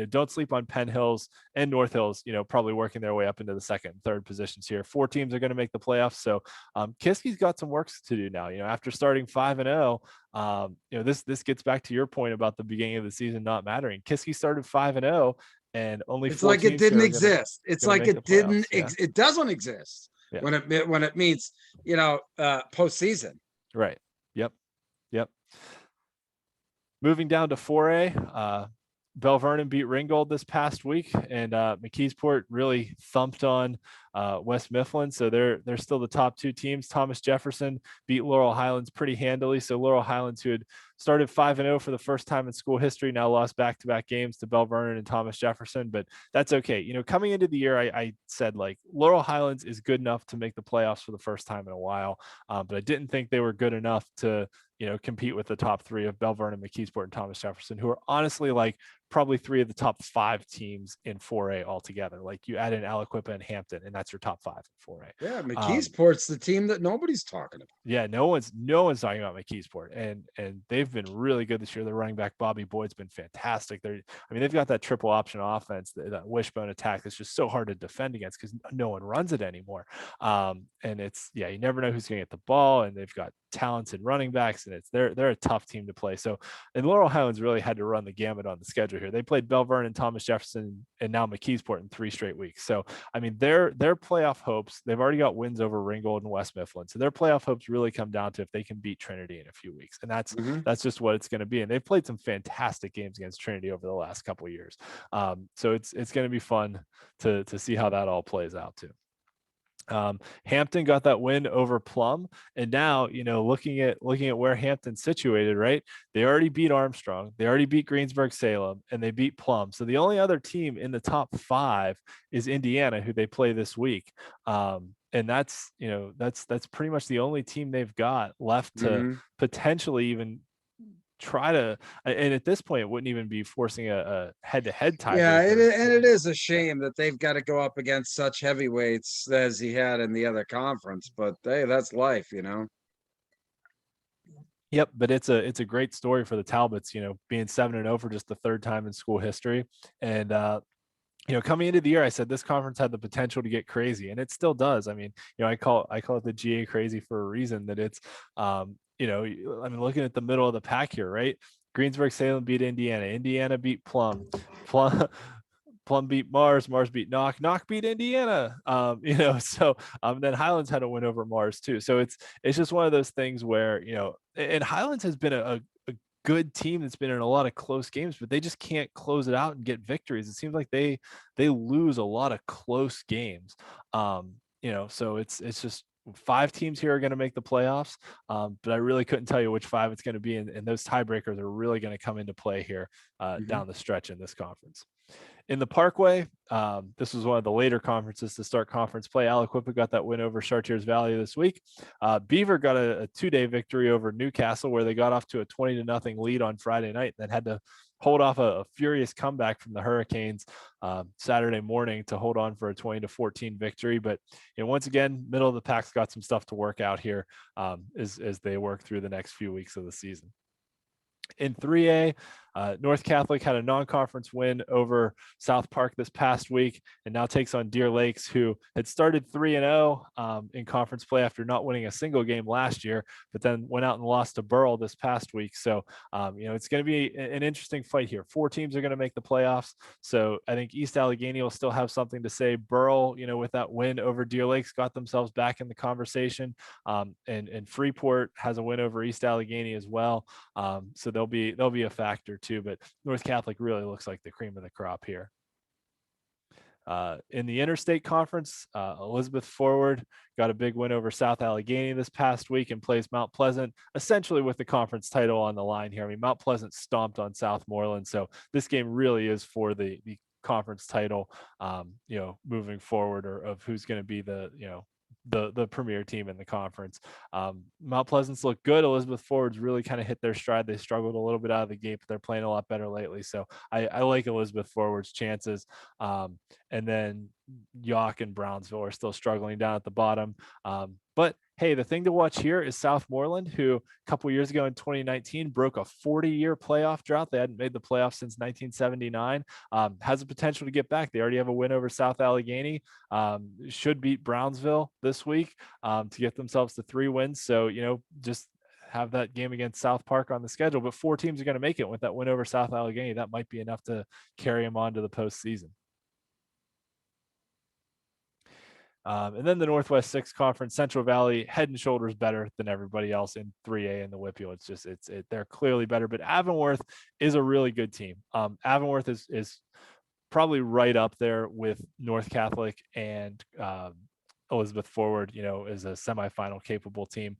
don't sleep on Penn Hills and North Hills, probably working their way up into the 2nd and 3rd positions here. 4 teams are going to make the playoffs. So Kiski's got some work to do now, after starting 5-0. This gets back to your point about the beginning of the season not mattering. Kiski started 5-0 and only it's like it didn't exist. It's like it didn't, it doesn't exist. Yeah. When it means, postseason. Right. Yep. Moving down to 4A, Bell Vernon beat Ringgold this past week, and McKeesport really thumped on West Mifflin. So they're still the top 2 teams. Thomas Jefferson beat Laurel Highlands pretty handily. So Laurel Highlands, who had started 5-0 for the first time in school history, now lost back-to-back games to Bell Vernon and Thomas Jefferson, but that's okay. Coming into the year, I said Laurel Highlands is good enough to make the playoffs for the first time in a while, but I didn't think they were good enough to compete with the top 3 of Bell Vernon, McKeesport, and Thomas Jefferson, who are honestly probably 3 of the top 5 teams in 4A altogether. You add in Aliquippa and Hampton, and that's your top 5 in 4A. Yeah, McKeesport's the team that nobody's talking about. Yeah, no one's talking about McKeesport, and they've been really good this year. Their running back Bobby Boyd's been fantastic. They've got that triple option offense, that wishbone attack that's just so hard to defend against because no one runs it anymore. And it's you never know who's going to get the ball, and they've got talented running backs, and they're a tough team to play. So, and Laurel Highlands really had to run the gamut on the schedule here. They played Bell Vernon, Thomas Jefferson, and now McKeesport in 3 straight weeks. So, their playoff hopes, they've already got wins over Ringgold and West Mifflin. So their playoff hopes really come down to if they can beat Trinity in a few weeks. And that's just what it's going to be. And they've played some fantastic games against Trinity over the last couple of years. So it's going to be fun to see how that all plays out too. Hampton got that win over Plum, and now looking at where Hampton's situated, right? They already beat Armstrong, they already beat Greensburg Salem, and they beat Plum. So the only other team in the top 5 is Indiana, who they play this week. And that's pretty much the only team they've got left to potentially even try to, and at this point it wouldn't even be forcing a head-to-head tie. Yeah, it is a shame that they've got to go up against such heavyweights as he had in the other conference, but hey, that's life. Yep, but it's a great story for the Talbots, being 7-0 for just the 3rd time in school history, and coming into the year, I said this conference had the potential to get crazy, and it still does. I mean, I call it the GA crazy for a reason. That it's, looking at the middle of the pack here, right? Greensburg Salem beat Indiana. Indiana beat Plum. Plum beat Mars. Mars beat Knock. Knock beat Indiana. So then Highlands had a win over Mars too. So it's just one of those things where and Highlands has been a good team that's been in a lot of close games, but they just can't close it out and get victories. It seems like they lose a lot of close games. So it's just 5 teams here are going to make the playoffs, but I really couldn't tell you which 5 it's going to be, and those tiebreakers are really going to come into play here down the stretch in this conference. In the Parkway, this was one of the later conferences to start conference play. Aliquippa got that win over Chartiers Valley this week. Beaver got a 2-day victory over Newcastle, where they got off to a 20-0 lead on Friday night, and then had to hold off a furious comeback from the Hurricanes Saturday morning to hold on for a 20-14 victory. But once again, middle of the pack's got some stuff to work out here as they work through the next few weeks of the season. In 3A, North Catholic had a non-conference win over South Park this past week, and now takes on Deer Lakes, who had started 3-0 in conference play after not winning a single game last year, but then went out and lost to Burrell this past week. So, it's going to be an interesting fight here. 4 teams are going to make the playoffs. So I think East Allegheny will still have something to say. Burrell, with that win over Deer Lakes, got themselves back in the conversation. And Freeport has a win over East Allegheny as well. So they'll be a factor too, but North Catholic really looks like the cream of the crop here. In the Interstate Conference, Elizabeth Forward got a big win over South Allegheny this past week and plays Mount Pleasant, essentially with the conference title on the line here. I mean, Mount Pleasant stomped on Southmoreland, so this game really is for the conference title, moving forward, or of who's going to be the premier team in the conference. Mount Pleasant's look good. Elizabeth Forward's really kind of hit their stride. They struggled a little bit out of the gate, but they're playing a lot better lately. So I like Elizabeth Forward's chances. And then York and Brownsville are still struggling down at the bottom. But hey, the thing to watch here is Southmoreland, who a couple years ago in 2019 broke a 40-year playoff drought. They hadn't made the playoffs since 1979. Has the potential to get back. They already have a win over South Allegheny. Should beat Brownsville this week to get themselves to 3 wins. So, just have that game against South Park on the schedule. But 4 teams are going to make it with that win over South Allegheny. That might be enough to carry them on to the postseason. And then the Northwest 6 Conference, Central Valley, head and shoulders better than everybody else in 3A and the WPIAL. It's just, they're clearly better, but Avonworth is a really good team. Avonworth is probably right up there with North Catholic and Elizabeth Forward, is a semifinal capable team.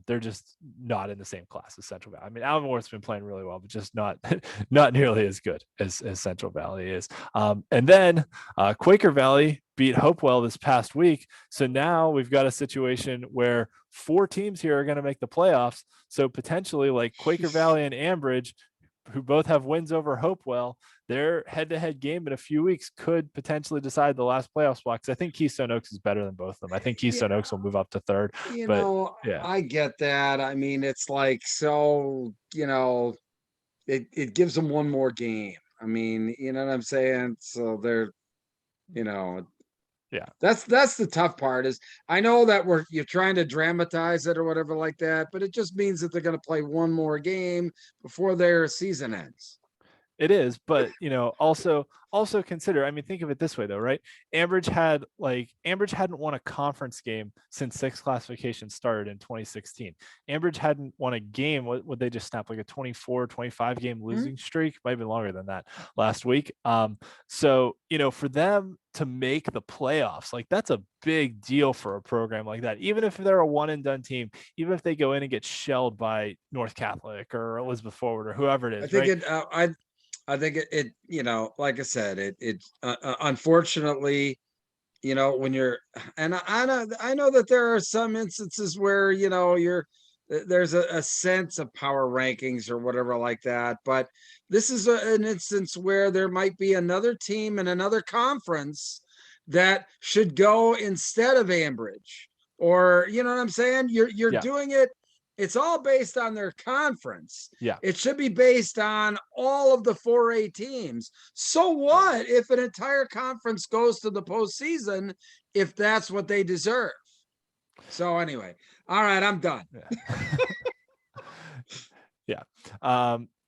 They're just not in the same class as Central Valley. I mean, Avonworth's been playing really well, but just not nearly as good as Central Valley is. And then Quaker Valley beat Hopewell this past week. So now we've got a situation where 4 teams here are going to make the playoffs. So potentially, like Quaker Valley and Ambridge, who both have wins over Hopewell, their head-to-head game in a few weeks could potentially decide the last playoff spot. Because I think Keystone Oaks is better than both of them. I think Keystone Oaks will move up to 3rd. Yeah, I get that. I mean, it's like, so, it gives them one more game. I mean, you know what I'm saying? So they're, yeah, that's the tough part. Is I know that you're trying to dramatize it or whatever like that, but it just means that they're going to play one more game before their season ends. It is, but also consider, I mean, think of it this way though, right? Ambridge hadn't won a conference game since 6 classification started in 2016. Ambridge hadn't won a game. Would they just snap like a 24-25 game losing streak? Might have been longer than that last week. So, for them to make the playoffs, like that's a big deal for a program like that. Even if they're a one and done team, even if they go in and get shelled by North Catholic or Elizabeth Forward or whoever it is. I think it like I said, it unfortunately, when you're, and I know that there are some instances where, there's a sense of power rankings or whatever like that, but this is an instance where there might be another team in another conference that should go instead of Ambridge, or, you know what I'm saying? You're doing it It's all based on their conference. Yeah. It should be based on all of the 4A teams. So what if an entire conference goes to the postseason if that's what they deserve? So anyway, all right, I'm done. Yeah.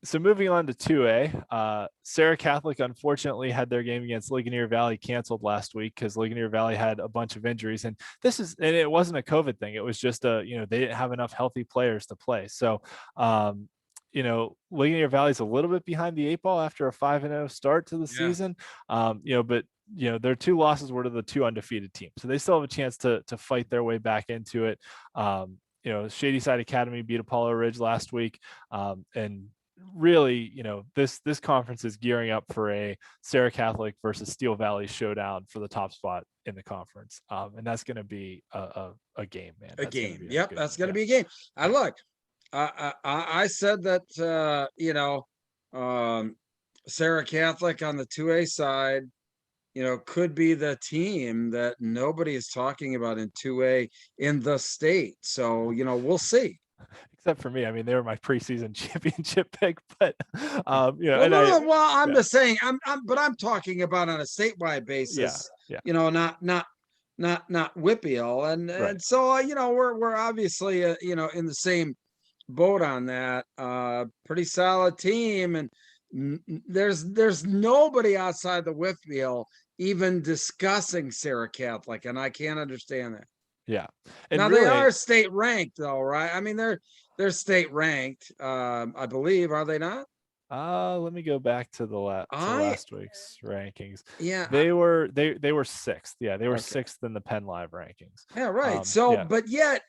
So moving on to 2A, Sarah Catholic unfortunately had their game against Ligonier Valley canceled last week because Ligonier Valley had a bunch of injuries, and it wasn't a COVID thing. It was just they didn't have enough healthy players to play. So, Ligonier Valley's a little bit behind the 8 ball after a 5-0 start to the season. But their 2 losses were to the 2 undefeated teams, so they still have a chance to fight their way back into it. Shady Side Academy beat Apollo Ridge last week, and really, this conference is gearing up for a Sarah Catholic versus Steel Valley showdown for the top spot in the conference, and that's going to be a game, man. A game. Yep, that's going to be a game. I said that Sarah Catholic on the 2A side, could be the team that nobody is talking about in 2A in the state. So, we'll see. Except for me. I mean, they were my preseason championship pick, but I'm just saying, but I'm talking about on a statewide basis, not WPIAL. And so, we're obviously, in the same boat on that. Pretty solid team. And there's nobody outside the WPIAL even discussing Sarah Catholic, and I can't understand that. Yeah. And now really, they are state ranked though, right? I mean, they're state ranked, I believe, are they not? Let me go back to last week's rankings. Yeah, they were 6th. Yeah, they were 6th in the Penn Live rankings. Yeah, right. But yet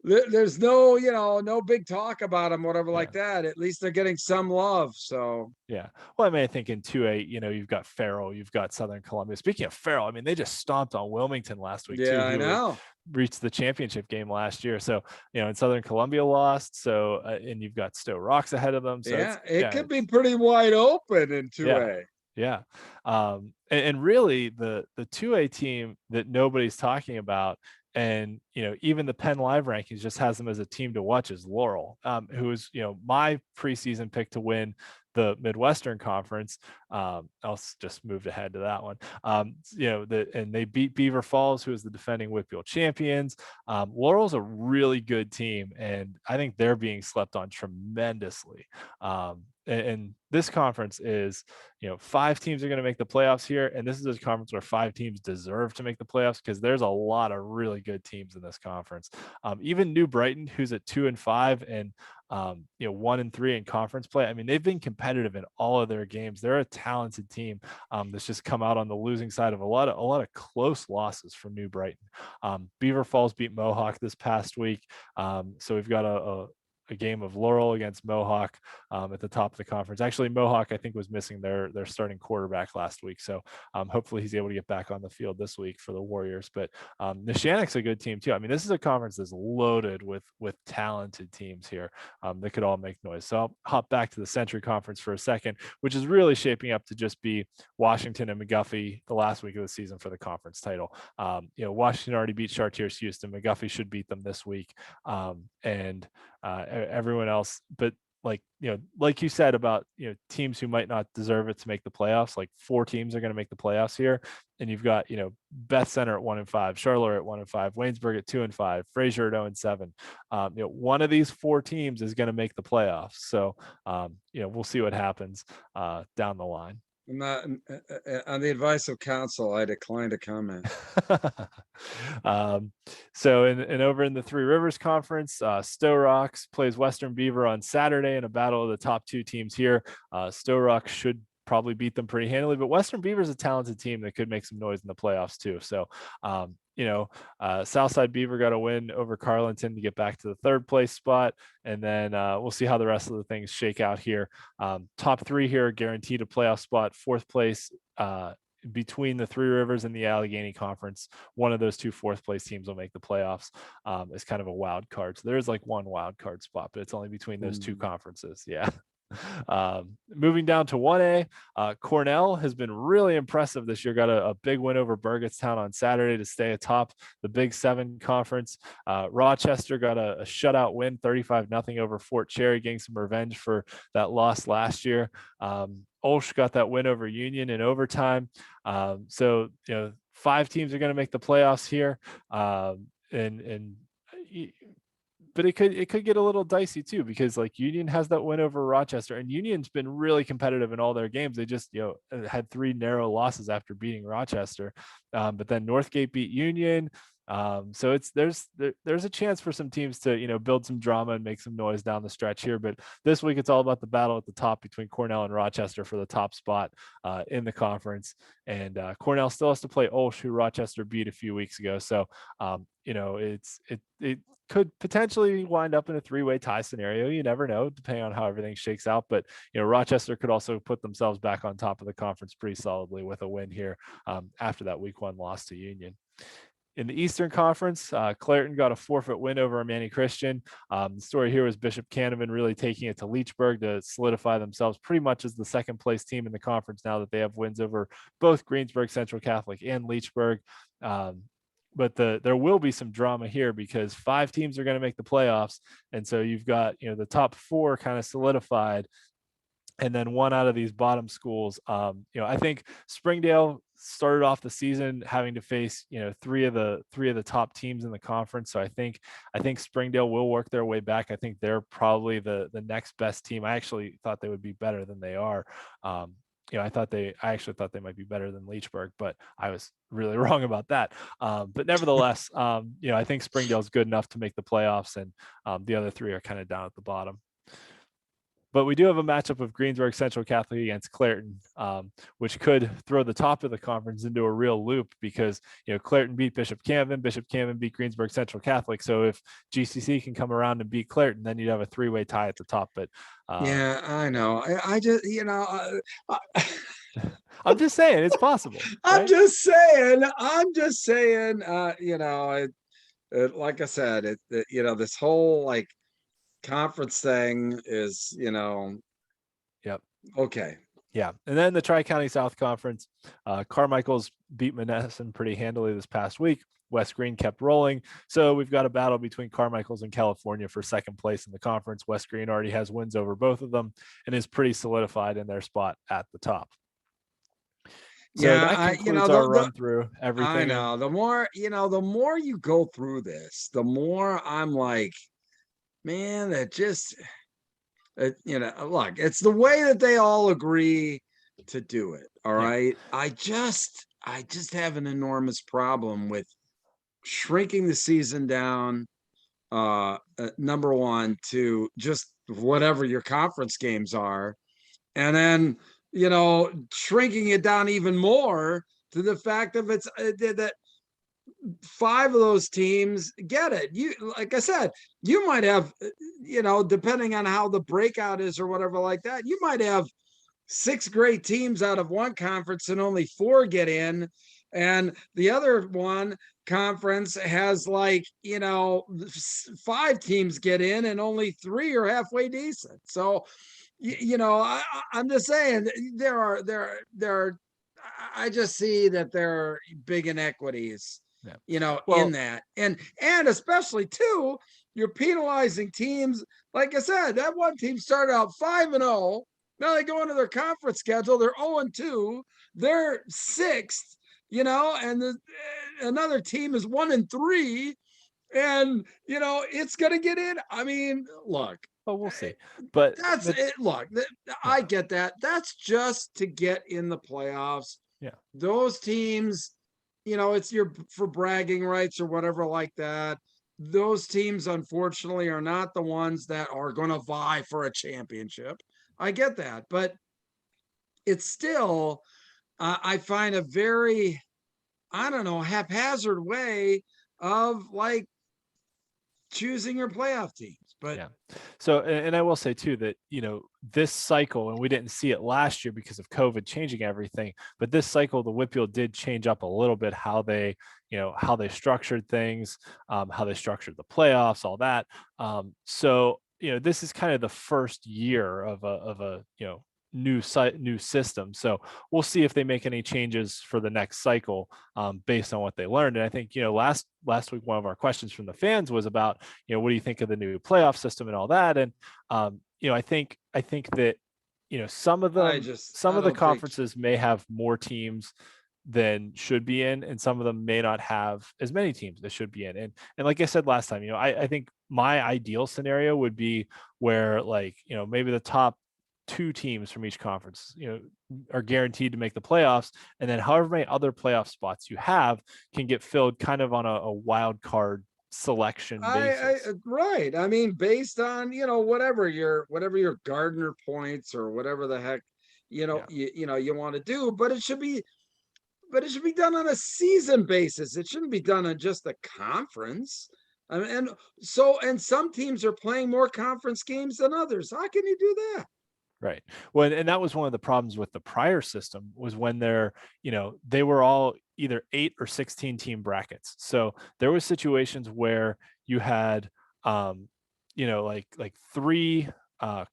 there's no big talk about them, whatever like that. At least they're getting some love. So yeah. Well, I mean, I think in 2A, you've got Farrell, you've got Southern Columbia. Speaking of Farrell, I mean, they just stomped on Wilmington last week. Yeah, I know. Reached the championship game last year. So, and Southern Columbia lost. So, and you've got Stowe Rocks ahead of them. So it could be pretty wide open in 2A. Yeah. And really the 2A team that nobody's talking about, and even the Penn Live rankings just has them as a team to watch, is Laurel, who is my preseason pick to win the Midwestern Conference. I'll just moved ahead to that one. And they beat Beaver Falls, who is the defending WPIAL champions. Laurel's a really good team, and I think they're being slept on tremendously. And this conference is, 5 teams are going to make the playoffs here. And this is a conference where 5 teams deserve to make the playoffs because there's a lot of really good teams in this conference. Even New Brighton, who's at 2-5 and 1-3 in conference play. I mean, they've been competitive in all of their games. They're a talented team that's just come out on the losing side of a lot of close losses from New Brighton. Beaver Falls beat Mohawk this past week. So we've got a game of Laurel against Mohawk at the top of the conference. Actually, Mohawk, I think, was missing their starting quarterback last week. So hopefully he's able to get back on the field this week for the Warriors. But Neshannock's a good team too. I mean, this is a conference that's loaded with talented teams here that could all make noise. So I'll hop back to the Century Conference for a second, which is really shaping up to just be Washington and McGuffey the last week of the season for the conference title. Washington already beat Chartiers Houston. McGuffey should beat them this week. And everyone else, but like you said about teams who might not deserve it to make the playoffs, like 4 teams are going to make the playoffs here, and you've got Beth Center at 1-5, Charlotte at 1-5, Waynesburg at 2-5, Fraser at 0-7. One of these 4 teams is going to make the playoffs. So we'll see what happens down the line. On the advice of counsel, I decline to comment. So over in the Three Rivers Conference, Stowe Rocks plays Western Beaver on Saturday in a battle of the top 2 teams here. Stowe Rocks should probably beat them pretty handily, but Western Beaver is a talented team that could make some noise in the playoffs too. So, Southside Beaver got a win over Carleton to get back to the 3rd place spot. And then we'll see how the rest of the things shake out here. Top 3 here guaranteed a playoff spot. 4th place between the Three Rivers and the Allegheny Conference. One of those 2 4th place teams will make the playoffs. It's kind of a wild card. So there's like one wild card spot, but it's only between those 2 conferences. Yeah. Moving down to 1A, Cornell has been really impressive this year. Got a big win over Burgettstown on Saturday to stay atop the Big 7 conference. Rochester got a shutout win, 35-0 over Fort Cherry, getting some revenge for that loss last year. Olsh got that win over Union in overtime. So, 5 teams are going to make the playoffs here. But it could get a little dicey too, because like Union has that win over Rochester, and Union's been really competitive in all their games. They just had 3 narrow losses after beating Rochester, but then Northgate beat Union. So there's a chance for some teams to build some drama and make some noise down the stretch here. But this week it's all about the battle at the top between Cornell and Rochester for the top spot in the conference. And Cornell still has to play Olsh, who Rochester beat a few weeks ago. So it could potentially wind up in a 3-way tie scenario. You never know, depending on how everything shakes out. But Rochester could also put themselves back on top of the conference pretty solidly with a win here after that week 1 loss to Union. In the Eastern Conference, Clairton got a forfeit win over Amani Christian. The story here was Bishop Canevin really taking it to Leechburg to solidify themselves pretty much as the second place team in the conference now that they have wins over both Greensburg Central Catholic and Leechburg. But there will be some drama here because 5 teams are going to make the playoffs. And so you've got, the top 4 kind of solidified, and then 1 out of these bottom schools. I think Springdale started off the season having to face, 3 of the top teams in the conference. So I think Springdale will work their way back. I think they're probably the next best team. I actually thought they would be better than they are. I actually thought they might be better than Leechburg, but I was really wrong about that. But nevertheless, I think Springdale's good enough to make the playoffs, and the other 3 are kind of down at the bottom. But we do have a matchup of Greensburg Central Catholic against Clairton, which could throw the top of the conference into a real loop because, Clairton beat Bishop Canevin beat Greensburg Central Catholic. So if GCC can come around and beat Clairton, then you'd have a 3-way tie at the top. But yeah, I know. I just, I'm just saying it's possible. I'm right? just saying, like I said, this whole like conference thing is, Yep. Okay. Yeah. And then the Tri-County South Conference, Carmichael's beat Monessen pretty handily this past week. West Green kept rolling. So we've got a battle between Carmichael's and California for second place in the conference. West Green already has wins over both of them and is pretty solidified in their spot at the top. So that concludes our run through everything. I know. The more you go through this, the more I'm like, man, that just, look, it's the way that they all agree to do it. All right. I just have an enormous problem with shrinking the season down, number 1, to just whatever your conference games are. And then, shrinking it down even more to the fact that it's that 5 of those teams get it. Like I said, you might have, depending on how the breakout is or whatever like that, you might have 6 great teams out of one conference and only 4 get in. And the other one conference has 5 teams get in and only 3 are halfway decent. So, I'm just saying there are, I just see that there are big inequities, in that. And especially too, you're penalizing teams. Like I said, that one team started out 5-0. Now they go into their conference schedule. They're 0-2. They're 6th, and another team is 1-3. And, it's going to get in. I mean, look. Oh, we'll see. But that's it. Look, I get that. That's just to get in the playoffs. Yeah. Those teams, it's for bragging rights or whatever like that. Those teams, unfortunately, are not the ones that are going to vie for a championship. I get that. But it's still, I find a very, haphazard way of choosing your playoff teams. But yeah. So, and I will say too that, this cycle, and we didn't see it last year because of COVID changing everything, but this cycle, the WPIAL did change up a little bit how they structured things, how they structured the playoffs, all that. So, this is kind of the first year of a new system. So we'll see if they make any changes for the next cycle based on what they learned. And I think, last week, one of our questions from the fans was about, what do you think of the new playoff system and all that? And, I think that, some of the conferences may have more teams than should be in, and some of them may not have as many teams that should be in. And like I said last time, I think my ideal scenario would be where, like, maybe the top 2 teams from each conference, are guaranteed to make the playoffs, and then however many other playoff spots you have can get filled kind of on a wild card selection basis. Right. I mean, based on, whatever your Gardner points or whatever the heck, you want to do, but it should be done on a season basis. It shouldn't be done on just a conference. I mean, and some teams are playing more conference games than others. How can you do that? Right. Well, and that was one of the problems with the prior system, was when they were all either 8 or 16 team brackets. So there was situations where you had, like 3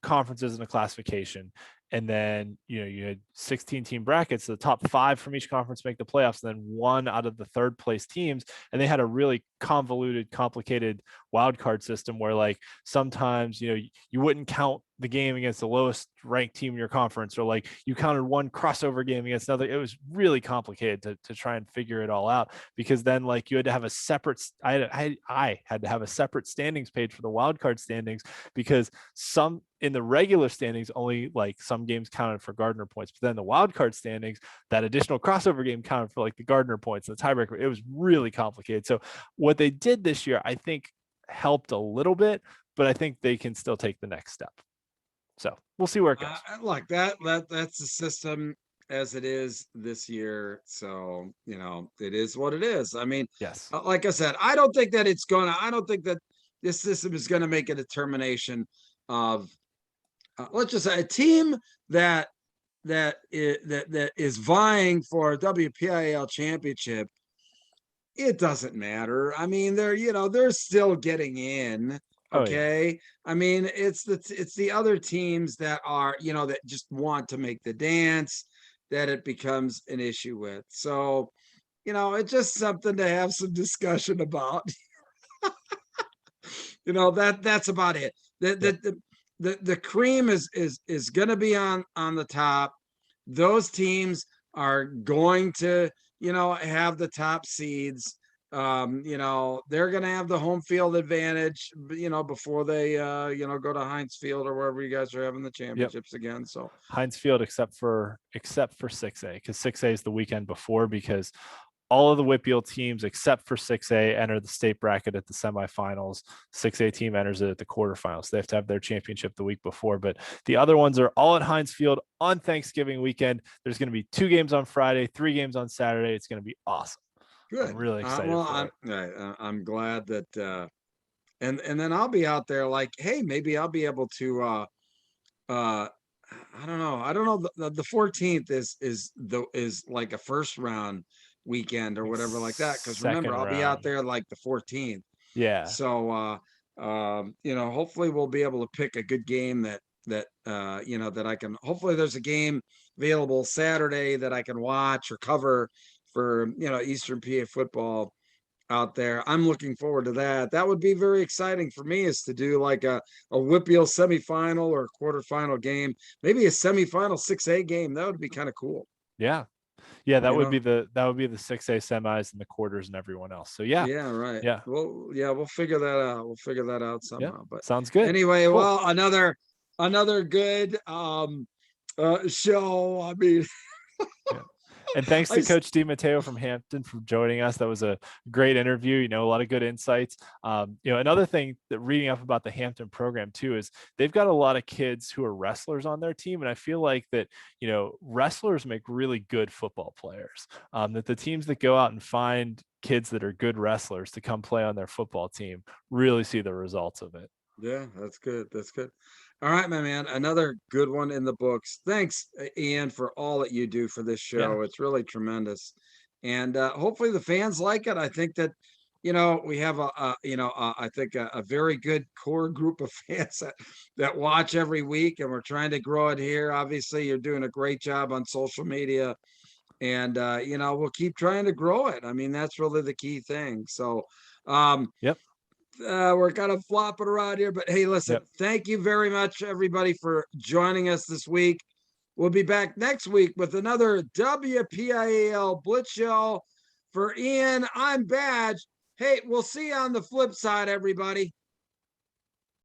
conferences in a classification. And then, you had 16 team brackets. So the top 5 from each conference make the playoffs, and then 1 out of the third place teams. And they had a really convoluted, complicated wild card system where, like, sometimes, you wouldn't count the game against the lowest ranked team in your conference, or like you counted one crossover game against another. It was really complicated to try and figure it all out, because then, like, you had to have a separate, I had to have a separate standings page for the wild card standings, because some in the regular standings, only like some games counted for Gardner points, but then the wild card standings, that additional crossover game counted for like the Gardner points, the tiebreaker. It was really complicated. So what they did this year, I think, helped a little bit, but I think they can still take the next step. So we'll see where it goes. Like that's the system as it is this year. So, it is what it is. I mean, yes, like I said, I don't think that this system is going to make a determination of, let's just say, a team that is vying for a WPIAL championship. It doesn't matter. I mean, they're still getting in. Okay. Oh, yeah. I mean, it's the other teams that are, that just want to make the dance, that it becomes an issue with. So, it's just something to have some discussion about. That's about it. The cream is going to be on the top. Those teams are going to, have the top seeds. They're going to have the home field advantage, before they, go to Heinz Field or wherever you guys are having the championships again. So Heinz Field, except for 6A, because 6A is the weekend before, because all of the WPIAL teams except for 6A enter the state bracket at the semifinals. 6A team enters it at the quarterfinals. They have to have their championship the week before, but the other ones are all at Heinz Field on Thanksgiving weekend. There's going to be 2 games on Friday, 3 games on Saturday. It's going to be awesome. Good. I'm really excited. I'm glad that, and then I'll be out there, like, hey, maybe I'll be able to, I don't know. The 14th is like a first round weekend or whatever like that. Cause remember, I'll be out there like the 14th. Yeah. So, hopefully we'll be able to pick a good game that I can, hopefully there's a game available Saturday that I can watch or cover for, Eastern PA football out there. I'm looking forward to that. That would be very exciting for me, is to do like a WPIAL semifinal or a quarterfinal game, maybe a semifinal 6A game. That would be kind of cool. Yeah. That would be the 6A semis and the quarters and everyone else. So yeah. Right. Yeah. Well, we'll figure that out somehow. Yeah, but sounds good. Anyway, cool. Well, another good show. I mean, yeah. And thanks to Coach DeMatteo from Hampton for joining us. That was a great interview. A lot of good insights. Another thing that reading up about the Hampton program too is they've got a lot of kids who are wrestlers on their team, and I feel like that wrestlers make really good football players. That the teams that go out and find kids that are good wrestlers to come play on their football team really see the results of it. Yeah, that's good. All right, my man. Another good one in the books. Thanks, Ian, for all that you do for this show. Yeah. It's really tremendous. And hopefully the fans like it. I think that, we have I think a very good core group of fans that watch every week, and we're trying to grow it here. Obviously, you're doing a great job on social media, and we'll keep trying to grow it. I mean, that's really the key thing. So, Yep. we're kind of flopping around here, but hey, listen, Yep. thank you very much, everybody, for joining us this week. We'll be back next week with another WPIAL Blitz show. For Ian, I'm Badge. Hey, we'll see you on the flip side, everybody.